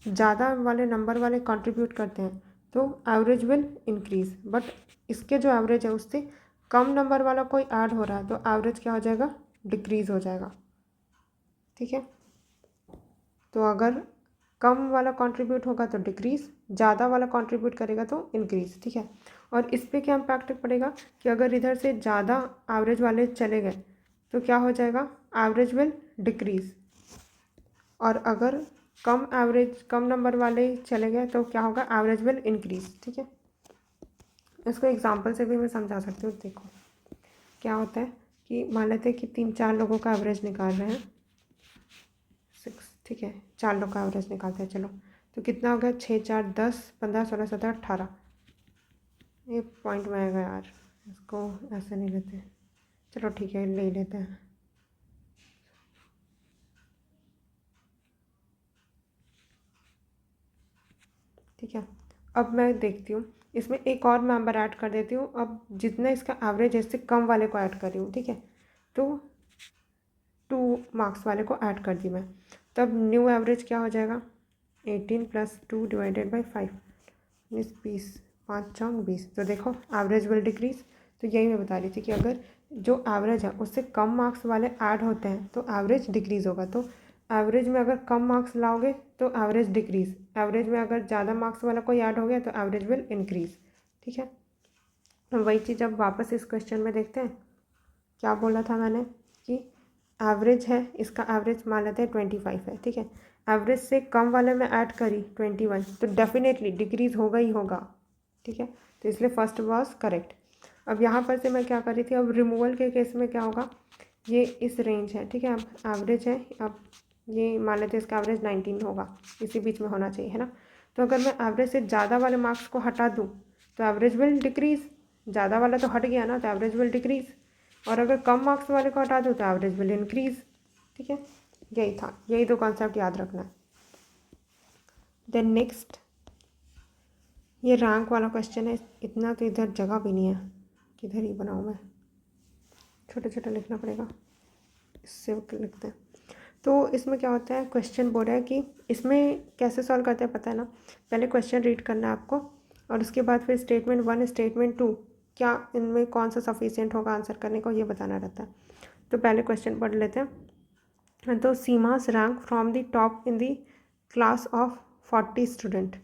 ज़्यादा वाले नंबर वाले कंट्रीब्यूट करते हैं तो एवरेज विल इंक्रीज़, बट इसके जो एवरेज है उससे कम नंबर वाला कोई ऐड हो रहा है तो एवरेज क्या हो जाएगा, डिक्रीज़ हो जाएगा। ठीक है, तो अगर कम वाला कंट्रीब्यूट होगा तो डिक्रीज़, ज़्यादा वाला कंट्रीब्यूट करेगा तो इंक्रीज़। ठीक है, और इस पर क्या इम्पैक्ट पड़ेगा कि अगर इधर से ज़्यादा एवरेज वाले चले गए तो क्या हो जाएगा, एवरेज विल डिक्रीज़, और अगर कम नंबर वाले चले गए तो क्या होगा, एवरेज विल इंक्रीज़। ठीक है, इसको एग्जांपल से भी मैं समझा सकती हूँ। देखो क्या होता है कि मान लेते हैं कि 3-4 लोगों का एवरेज निकाल रहे हैं 6। ठीक है, 4 लोग का एवरेज निकालते हैं। चलो तो कितना हो गया, 6 4 10 15 16 17 18। ये पॉइंट में आएगा यार, इसको ऐसे नहीं लेते, चलो ठीक है ले लेते हैं। ठीक है, अब मैं देखती हूँ इसमें एक और मेंबर ऐड कर देती हूँ। अब जितना इसका एवरेज है इससे कम वाले को ऐड कर रही हूँ। ठीक है, तो 2 मार्क्स वाले को ऐड कर दी मैं, तब न्यू एवरेज क्या हो जाएगा, 18 + 2 / 5 मीन्स 20, 5 चौक 20। तो देखो एवरेज विल डिक्रीज। तो यही मैं बता रही थी कि अगर जो एवरेज है उससे कम मार्क्स वाले ऐड होते हैं तो एवरेज डिक्रीज़ होगा। तो एवरेज में अगर कम मार्क्स लाओगे तो एवरेज डिक्रीज़, एवरेज में अगर ज़्यादा मार्क्स वाला कोई ऐड हो गया तो एवरेज विल इंक्रीज़। ठीक है, वही चीज़ अब वापस इस क्वेश्चन में देखते हैं। क्या बोला था मैंने कि एवरेज है, इसका एवरेज मान लेते हैं 25 है। ठीक है, एवरेज से कम वाले में ऐड करी 21 तो डेफिनेटली डिक्रीज़ होगा ही होगा। ठीक है, तो इसलिए फर्स्ट वाज करेक्ट। अब यहाँ पर से मैं क्या कर रही थी, अब रिमूवल के केस में क्या होगा, ये इस रेंज है। ठीक है, अब एवरेज है, अब ये मान लेते हैं इसका एवरेज 19 होगा, इसी बीच में होना चाहिए है ना। तो अगर मैं एवरेज से ज़्यादा वाले मार्क्स को हटा दूँ तो एवरेज विल डिक्रीज़, ज़्यादा वाला तो हट गया ना तो एवरेज विल डिक्रीज़, और अगर कम मार्क्स वाले को हटा दो तो एवरेज विल इंक्रीज़। ठीक है, यही था, यही दो कॉन्सेप्ट याद रखना है। देन नेक्स्ट ये रैंक वाला क्वेश्चन है, इतना तो इधर जगह भी नहीं है, किधर ही बनाऊँ मैं, छोटा छोटा लिखना पड़ेगा, इससे लिखते हैं। तो इसमें क्या होता है, क्वेश्चन बोल रहा है कि इसमें कैसे सॉल्व करते हैं पता है ना, पहले क्वेश्चन रीड करना है आपको और उसके बाद फिर स्टेटमेंट 1 स्टेटमेंट 2 क्या इनमें कौन सा सफिशिएंट होगा आंसर करने को, ये बताना रहता है। तो पहले क्वेश्चन पढ़ लेते हैं। तो Seema's rank from the top in the class of 40 student,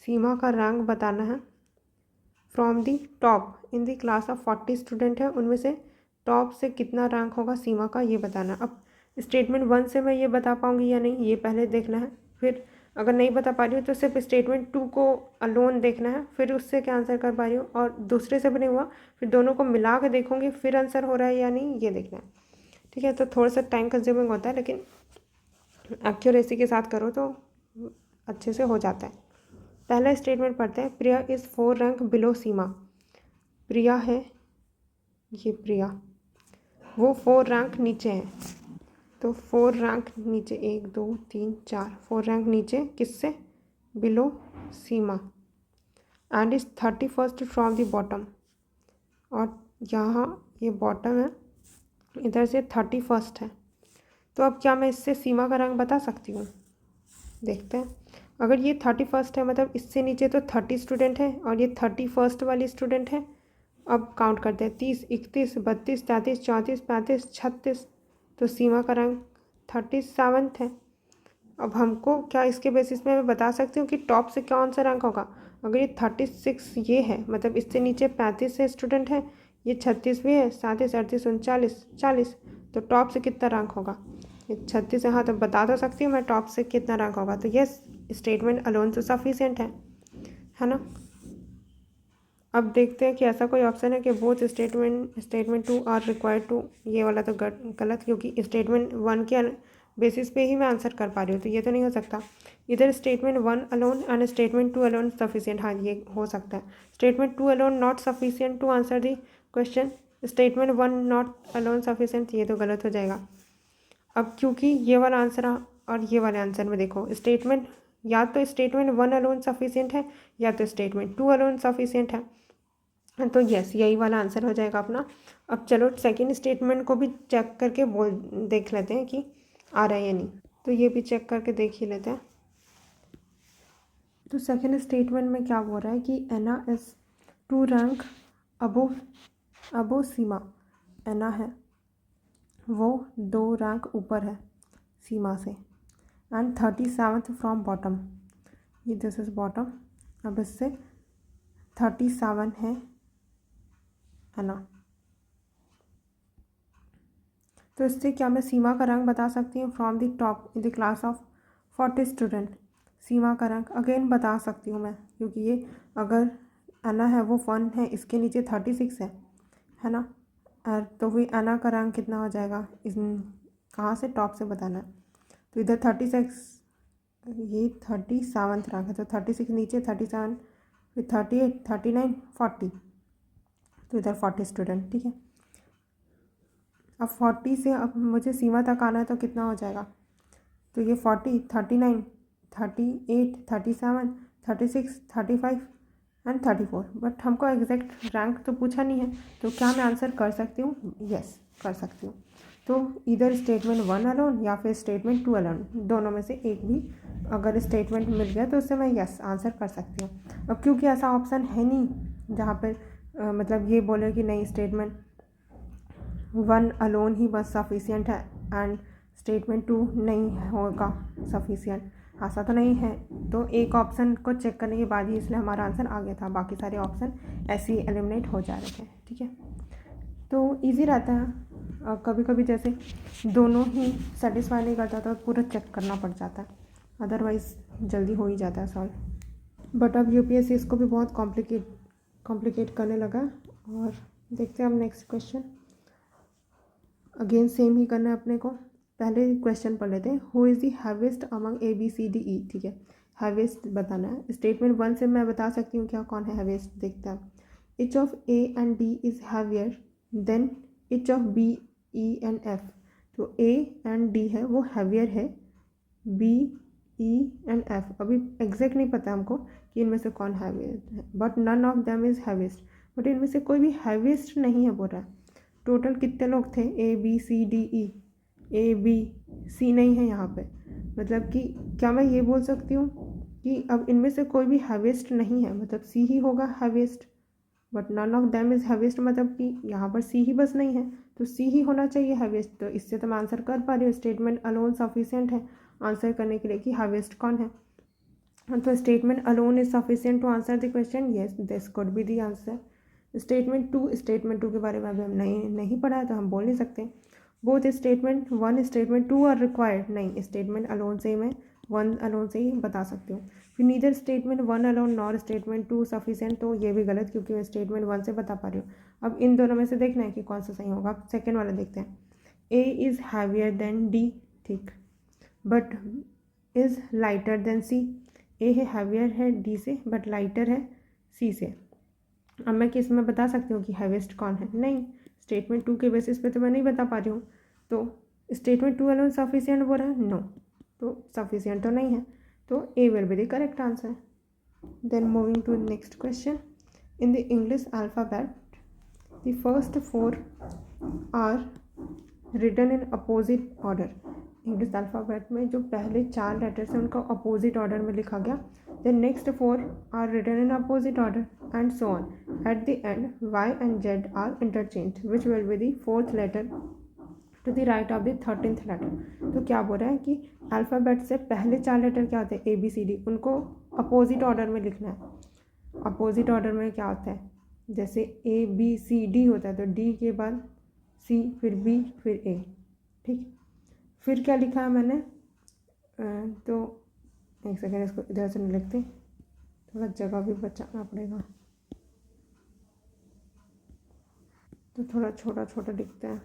Seema का रैंक बताना है from the top in the class of 40 student है, उनमें से टॉप से कितना रैंक होगा सीमा का, ये बताना है। अब स्टेटमेंट 1 से मैं ये बता पाऊँगी या नहीं ये पहले देखना है, फिर अगर नहीं बता पा रही हूँ तो सिर्फ स्टेटमेंट 2 को अलोन देखना है, फिर उससे क्या आंसर कर पा रही हूँ, और दूसरे से भी नहीं हुआ फिर दोनों को मिला के देखूँगी फिर आंसर हो रहा है या नहीं ये देखना है। ठीक है, तो थोड़ा सा टाइम कंज्यूमिंग होता है लेकिन एक्यूरेसी के साथ करो तो अच्छे से हो जाता है। पहला स्टेटमेंट पढ़ते हैं, प्रिया इज़ 4 रैंक बिलो सीमा। प्रिया है, ये प्रिया, वो 4 रैंक नीचे है, तो 4 रैंक नीचे 1 2 3 4 4 रैंक नीचे किससे, below Seema, and is 31st from the bottom, और यहाँ ये बॉटम है, इधर से 31st है। तो अब क्या मैं इससे सीमा का रैंक बता सकती हूँ, देखते हैं। अगर ये 31st है मतलब इससे नीचे तो 30 स्टूडेंट है और ये 31st वाली स्टूडेंट है। अब काउंट करते हैं, 30 31 32 33 34 35 36, तो सीमा का रैंक 37th है। अब हमको क्या इसके बेसिस में मैं बता सकती हूँ कि टॉप से कौन सा रैंक होगा। अगर ये 36 ये है मतलब इससे नीचे 35 से स्टूडेंट है, ये 36 भी है, 37 38 39 40, तो टॉप से कितना रैंक होगा, ये 36 है। हाँ, तो बता तो सकती हूँ मैं टॉप से कितना रैंक होगा, तो यस स्टेटमेंट अलोन तो सफिशिएंट है ना। अब देखते हैं कि ऐसा कोई ऑप्शन है कि both statement two are required to. ये वाला तो गलत, क्योंकि स्टेटमेंट वन के बेसिस पे ही मैं आंसर कर पा रही हूँ, तो ये तो नहीं हो सकता। इधर statement one alone and statement two alone sufficient, हाँ ये हो सकता है। Statement two alone not sufficient to answer the question, statement one not alone sufficient, ये तो गलत हो जाएगा। अब क्योंकि ये वाला आंसर और ये वाले आंसर में देखो स्टेटमेंट, या तो स्टेटमेंट वन अलोन सफिशिएंट है या तो स्टेटमेंट टू अलोन सफिशिएंट है, तो यस यही वाला आंसर हो जाएगा अपना। अब चलो सेकंड स्टेटमेंट को भी चेक करके देख लेते हैं कि आ रहा है या नहीं, तो ये भी चेक करके देख ही लेते हैं। तो सेकंड स्टेटमेंट में क्या हो रहा है कि एना इज 2 रैंक अबो सीमा। एना है वो 2 रैंक ऊपर है सीमा से, एंड 37th फ्रॉम बॉटम, ये दिस इज बॉटम। अब इससे 37 है ना, तो इससे क्या मैं सीमा का रैंक बता सकती हूँ from the top in the class of 40 student. Seema का रैंक अगेन बता सकती हूँ मैं, क्योंकि ये अगर अना है वो 1 है, इसके नीचे 36 है ना, तो फिर अना का रैंक कितना हो जाएगा, इस कहाँ से टॉप से बताना है। तो इधर 36, ये 37th रैंक है, तो 36 नीचे 37, फिर 38, 39, 40, तो इधर 40 स्टूडेंट, ठीक है। अब 40 से अब मुझे सीमा तक आना है, तो कितना हो जाएगा, तो ये 40, 39, 38, 37, 36, 35 एंड 34, बट हमको एग्जैक्ट रैंक तो पूछा नहीं है, तो क्या मैं आंसर कर सकती हूँ, यस कर सकती हूँ। तो इधर स्टेटमेंट वन अलोन या फिर स्टेटमेंट टू अलोन, दोनों में से एक भी अगर स्टेटमेंट मिल गया तो उससे मैं यस आंसर कर सकती हूँ। अब क्योंकि ऐसा ऑप्शन है नहीं जहाँ पर मतलब ये बोले कि नहीं स्टेटमेंट वन अलोन ही बस सफिशिएंट है एंड स्टेटमेंट टू नहीं होगा सफिशिएंट, ऐसा तो नहीं है। तो एक ऑप्शन को चेक करने के बाद ही इसलिए हमारा आंसर आ गया था, बाकी सारे ऑप्शन ऐसे ही एलिमिनेट हो जा रहे थे, ठीक है। तो इजी रहता है, कभी कभी जैसे दोनों ही सेटिस्फाई नहीं करता तो पूरा चेक करना पड़ जाता है, अदरवाइज़ जल्दी हो ही जाता है सॉल्व। बट अब यूपीएससी इसको भी बहुत कॉम्प्लिकेट करने लगा। और देखते हैं अब नेक्स्ट क्वेश्चन, अगेन सेम ही करना है अपने को। पहले क्वेश्चन पढ़ लेते हैं, who is the heaviest among A B C D E, ठीक है, हैवीएस्ट बताना है। स्टेटमेंट वन से मैं बता सकती हूँ क्या कौन है हैवीएस्ट, देखते हैं। Each of A and D is heavier than each of B E and F, तो ए एंड डी है वो हैवियर है, बी ई एंड एफ अभी एग्जैक्ट नहीं पता हमको कि इनमें से कौन हैवीएस्ट है, but none of them is heaviest, but इनमें से कोई भी हैवीएस्ट नहीं है बोल रहा है। टोटल कितने लोग थे, A B C D E, A B C नहीं है यहाँ पे, मतलब कि क्या मैं ये बोल सकती हूँ कि अब इनमें से कोई भी हैवीएस्ट नहीं है, मतलब सी ही होगा heaviest, but none of them is heaviest, मतलब कि यहाँ पर सी ही बस नहीं है, तो सी ही होना चाहिए हैवीएस्ट। तो इससे तो मैं आंसर कर पा रही हूँ, स्टेटमेंट अलोन सफिशिएंट है आंसर करने के लिए कि हैवीएस्ट कौन है। तो statement alone is sufficient to answer the question, yes this could be the answer. Statement two के बारे में अभी हम नहीं पढ़ा है तो हम बोल नहीं सकते। Both statement one statement two are required, नहीं स्टेटमेंट अलोन से ही मैं वन अलोन से ही बता सकती हूँ। फिर neither statement one alone nor statement two sufficient, तो ये भी गलत क्योंकि मैं स्टेटमेंट वन से बता पा रही हूँ। अब इन दोनों में से देखना है कि कौन सा सही होगा। अब सेकेंड वाला देखते हैं, A is heavier then D, ठीक, बट इज़ लाइटर देन सी। ए है हैवियर है डी से, बट लाइटर है सी से। अब मैं किस में बता सकती हूँ कि हैवीएस्ट कौन है, नहीं स्टेटमेंट टू के बेसिस पे तो मैं नहीं बता पा रही हूँ। तो स्टेटमेंट टू अलोन सफिशिएंट बोल रहा है, नो, तो सफिशिएंट तो नहीं है, तो A will be the correct answer. Then moving to next question, in the English alphabet the first 4 are written in opposite order. English alphabet में जो पहले 4 लेटर्स हैं उनको अपोजिट ऑर्डर में लिखा गया, the next 4 are written in opposite order and so on, at the end y and z are interchange which will be the 4th letter to the right of the 13th letter. तो क्या बोल रहा है कि alphabet से पहले 4 letter क्या होते हैं, ए बी सी डी, उनको अपोजिट ऑर्डर में लिखना है। अपोजिट ऑर्डर में क्या होता है, जैसे ए बी सी डी होता है तो डी के बाद सी, फिर बी, फिर ए, ठीक। फिर क्या लिखा है मैंने, तो एक सेकेंड, इसको इधर से नहीं लिखते, थोड़ा जगह भी बचाना पड़ेगा, तो थोड़ा छोटा छोटा लिखते हैं।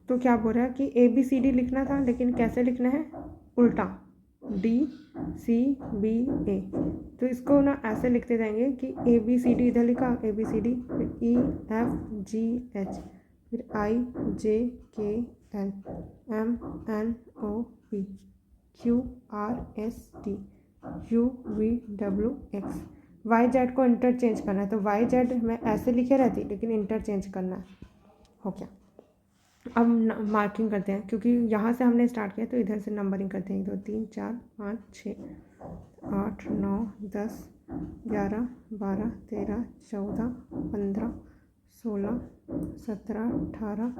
तो क्या बोल रहा है कि ABCD लिखना था, लेकिन कैसे लिखना है, उल्टा, DCBA। तो इसको ना ऐसे लिखते जाएंगे कि ABCD इधर लिखा, ABCD, फिर EFGH, फिर IJKL, MNOP, QRST, UVWX। YZ को इंटरचेंज करना है, तो YZ मैं ऐसे लिखे रहती, लेकिन इंटरचेंज करना है। हो गया। अब मार्किंग करते हैं, क्योंकि यहाँ से हमने स्टार्ट किया, तो इधर से नंबरिंग करते हैं। 1 2 3 4 5 6 8 9 10 11 12 13 14 15 16 17 18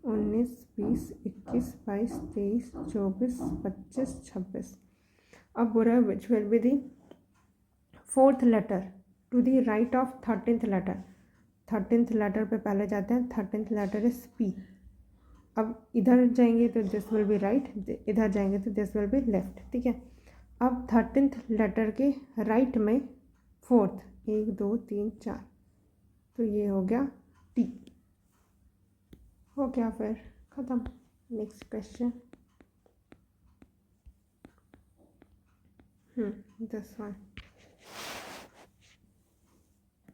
19 20 21 22 23 24 25 26। अब बोल रहा है which will be the 4th letter to the right of 13th letter. 13th letter पे पहले जाते हैं, 13th लेटर इज P। अब इधर जाएंगे तो दिस विल बी राइट, इधर जाएंगे तो दिस विल बी लेफ्ट, ठीक है। अब 13th लेटर के राइट में 4th, 1 2 3 4, तो ये हो गया T। हो गया, फिर ख़त्म। Next question, this one.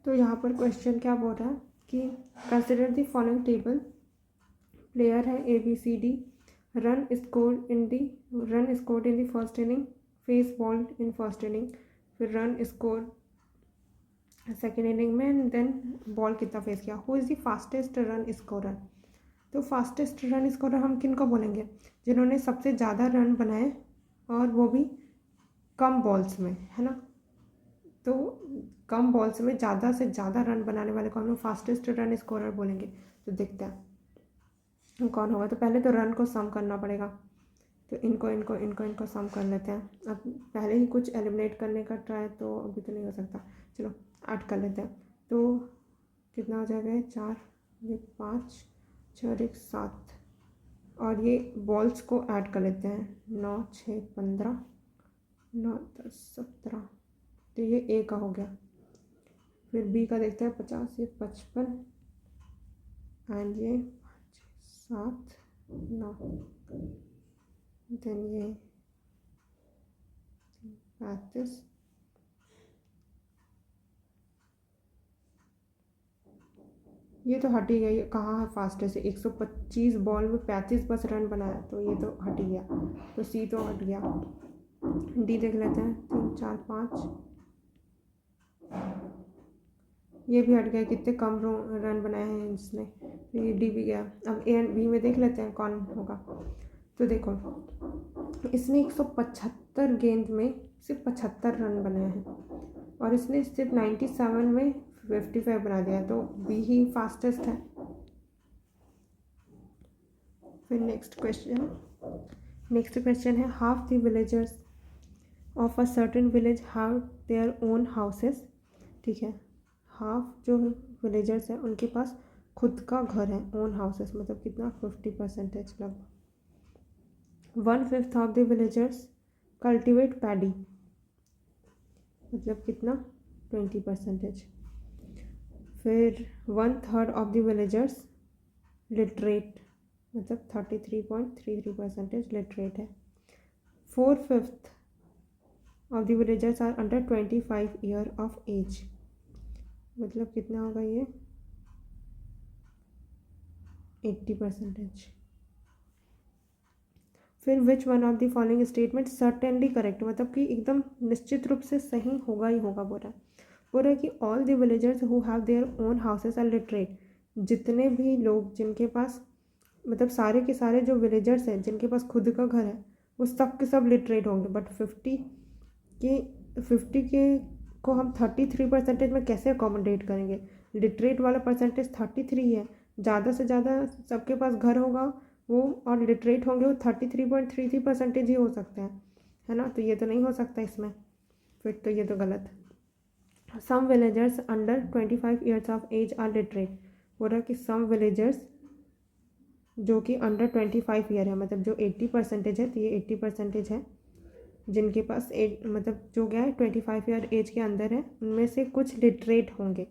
तो यहाँ पर क्वेश्चन क्या बोल रहा है कि consider the following table. Player है ABCD, run scored in the first inning, face balls in first inning, फिर रन स्कोर सेकेंड इनिंग में, एंड देन बॉल कितना फेस किया। Who is the fastest run scorer. तो fastest run scorer हम किन को बोलेंगे, जिन्होंने सबसे ज़्यादा रन बनाए और वो भी कम बॉल्स में, है ना। तो कम बॉल्स में ज़्यादा से ज़्यादा रन बनाने वाले को हम लोग फास्टेस्ट रन स्कोरर बोलेंगे। तो देखते हैं कौन होगा। तो पहले तो रन को सम करना पड़ेगा, तो इनको सम कर लेते हैं। अब पहले ही कुछ एलिमिनेट करने का ट्राई, तो अभी तो नहीं हो सकता, चलो 8 कर लेते हैं। तो कितना हो जाएगा, 4 ये 5 6 और 1 7, और ये बॉल्स को ऐड कर लेते हैं, 9 6 15 9 10 17, तो ये A का हो गया। फिर B का देखते हैं, 50 ये 55, एंड ये 7 9, देन ये 35, ये तो हट ही गई। कहाँ है फास्टेस्ट, 125 बॉल में 35 बस रन बनाया, तो ये तो हट ही गया, तो C तो हट गया। D देख लेते हैं, 3 4 5, ये भी हट गया, कितने कम रन बनाए हैं इसने, तो ये D भी गया। अब A एंड B में देख लेते हैं कौन होगा। तो देखो, इसने 175 गेंद में सिर्फ 75 रन बनाए हैं, और इसने सिर्फ 97 में 55 बना दिया, तो B ही फास्टेस्ट है। फिर नेक्स्ट क्वेश्चन है, half the villagers of a certain village have their own houses. ठीक है, हाफ जो विलेजर्स हैं उनके पास खुद का घर है, ओन हाउसेस मतलब कितना, 50% लगभग। 1/5 of the villagers cultivate paddy, मतलब कितना, 20%। फिर 1/3 ऑफ द विलेजर्स लिटरेट, मतलब 33.33% लिटरेट है। 4/5 of the villagers are under 25 year of age, मतलब कितना होगा ये, 80%। फिर which one of the following statement certainly correct, मतलब कि एकदम निश्चित रूप से सही होगा ही होगा। बोल रहा है कि all the villagers who have their own houses are literate, जितने भी लोग जिनके पास, मतलब सारे के सारे जो विलेजर्स हैं जिनके पास खुद का घर है, वो सब के सब लिटरेट होंगे। बट 50 के को हम 33% में कैसे अकोमोडेट करेंगे। लिटरेट वाला परसेंटेज 33 है, ज़्यादा से ज़्यादा सबके पास घर होगा वो, और लिटरेट होंगे वो 33.33% ही हो सकते हैं, है ना। तो ये तो नहीं हो सकता इसमें, फिर तो ये तो गलत। Some villagers under 25 years of age are literate, बोल रहा है कि सम विलेजर्स जो कि अंडर 25 ईयर है, मतलब जो 80% है, तो ये 80% है जिनके पास मतलब जो क्या है 25 ईयर एज के अंदर है, उनमें से कुछ लिटरेट होंगे।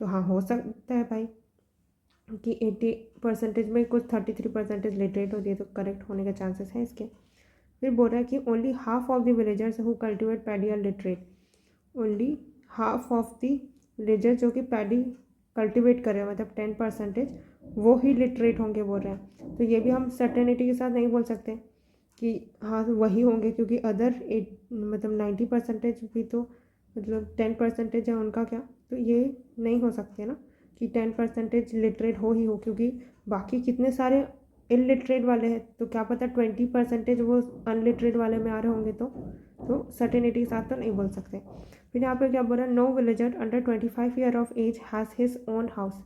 तो हाँ, हो सकता है भाई कि 80% में कुछ 33% लिटरेट होती है, तो करेक्ट होने के चांसेस हैं इसके। फिर बोल रहा है कि only half of the villagers who cultivate paddy are literate. Only half of the villagers जो कि पैडी कल्टिवेट कर रहे हैं, मतलब 10% वो ही लिटरेट होंगे बोल रहे हैं। तो ये भी हम सर्टेनिटी के साथ नहीं बोल सकते कि हाँ वही होंगे, क्योंकि अदर 90% भी तो मतलब 10% है उनका क्या, तो ये नहीं हो सकते ना कि 10% लिटरेट हो ही हो, क्योंकि बाकी कितने सारे इलिटरेट वाले हैं, तो क्या पता 20% वो अनलिटरेट वाले में आ रहे होंगे। तो सर्टेनिटी के साथ तो नहीं बोल सकते। फिर यहाँ पे क्या बोल रहा है, no villager under 25 year of age has his own house.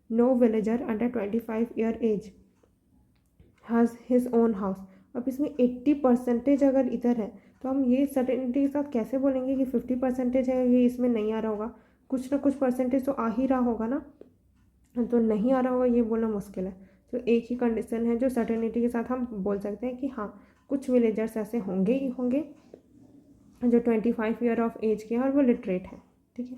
No villager under 25 year age has his own house. अब इसमें 80% अगर इधर है, तो हम ये सर्टेनिटी के साथ कैसे बोलेंगे कि 50% है ये इसमें नहीं आ रहा होगा, कुछ ना कुछ परसेंटेज तो आ ही रहा होगा ना, तो नहीं आ रहा होगा ये बोलना मुश्किल है। तो एक ही कंडीशन है जो सर्टेनिटी के साथ हम बोल सकते हैं कि हाँ कुछ विलेजर्स ऐसे होंगे ही होंगे जो 25 ईयर ऑफ एज के हैं और वो लिटरेट हैं। ठीक है।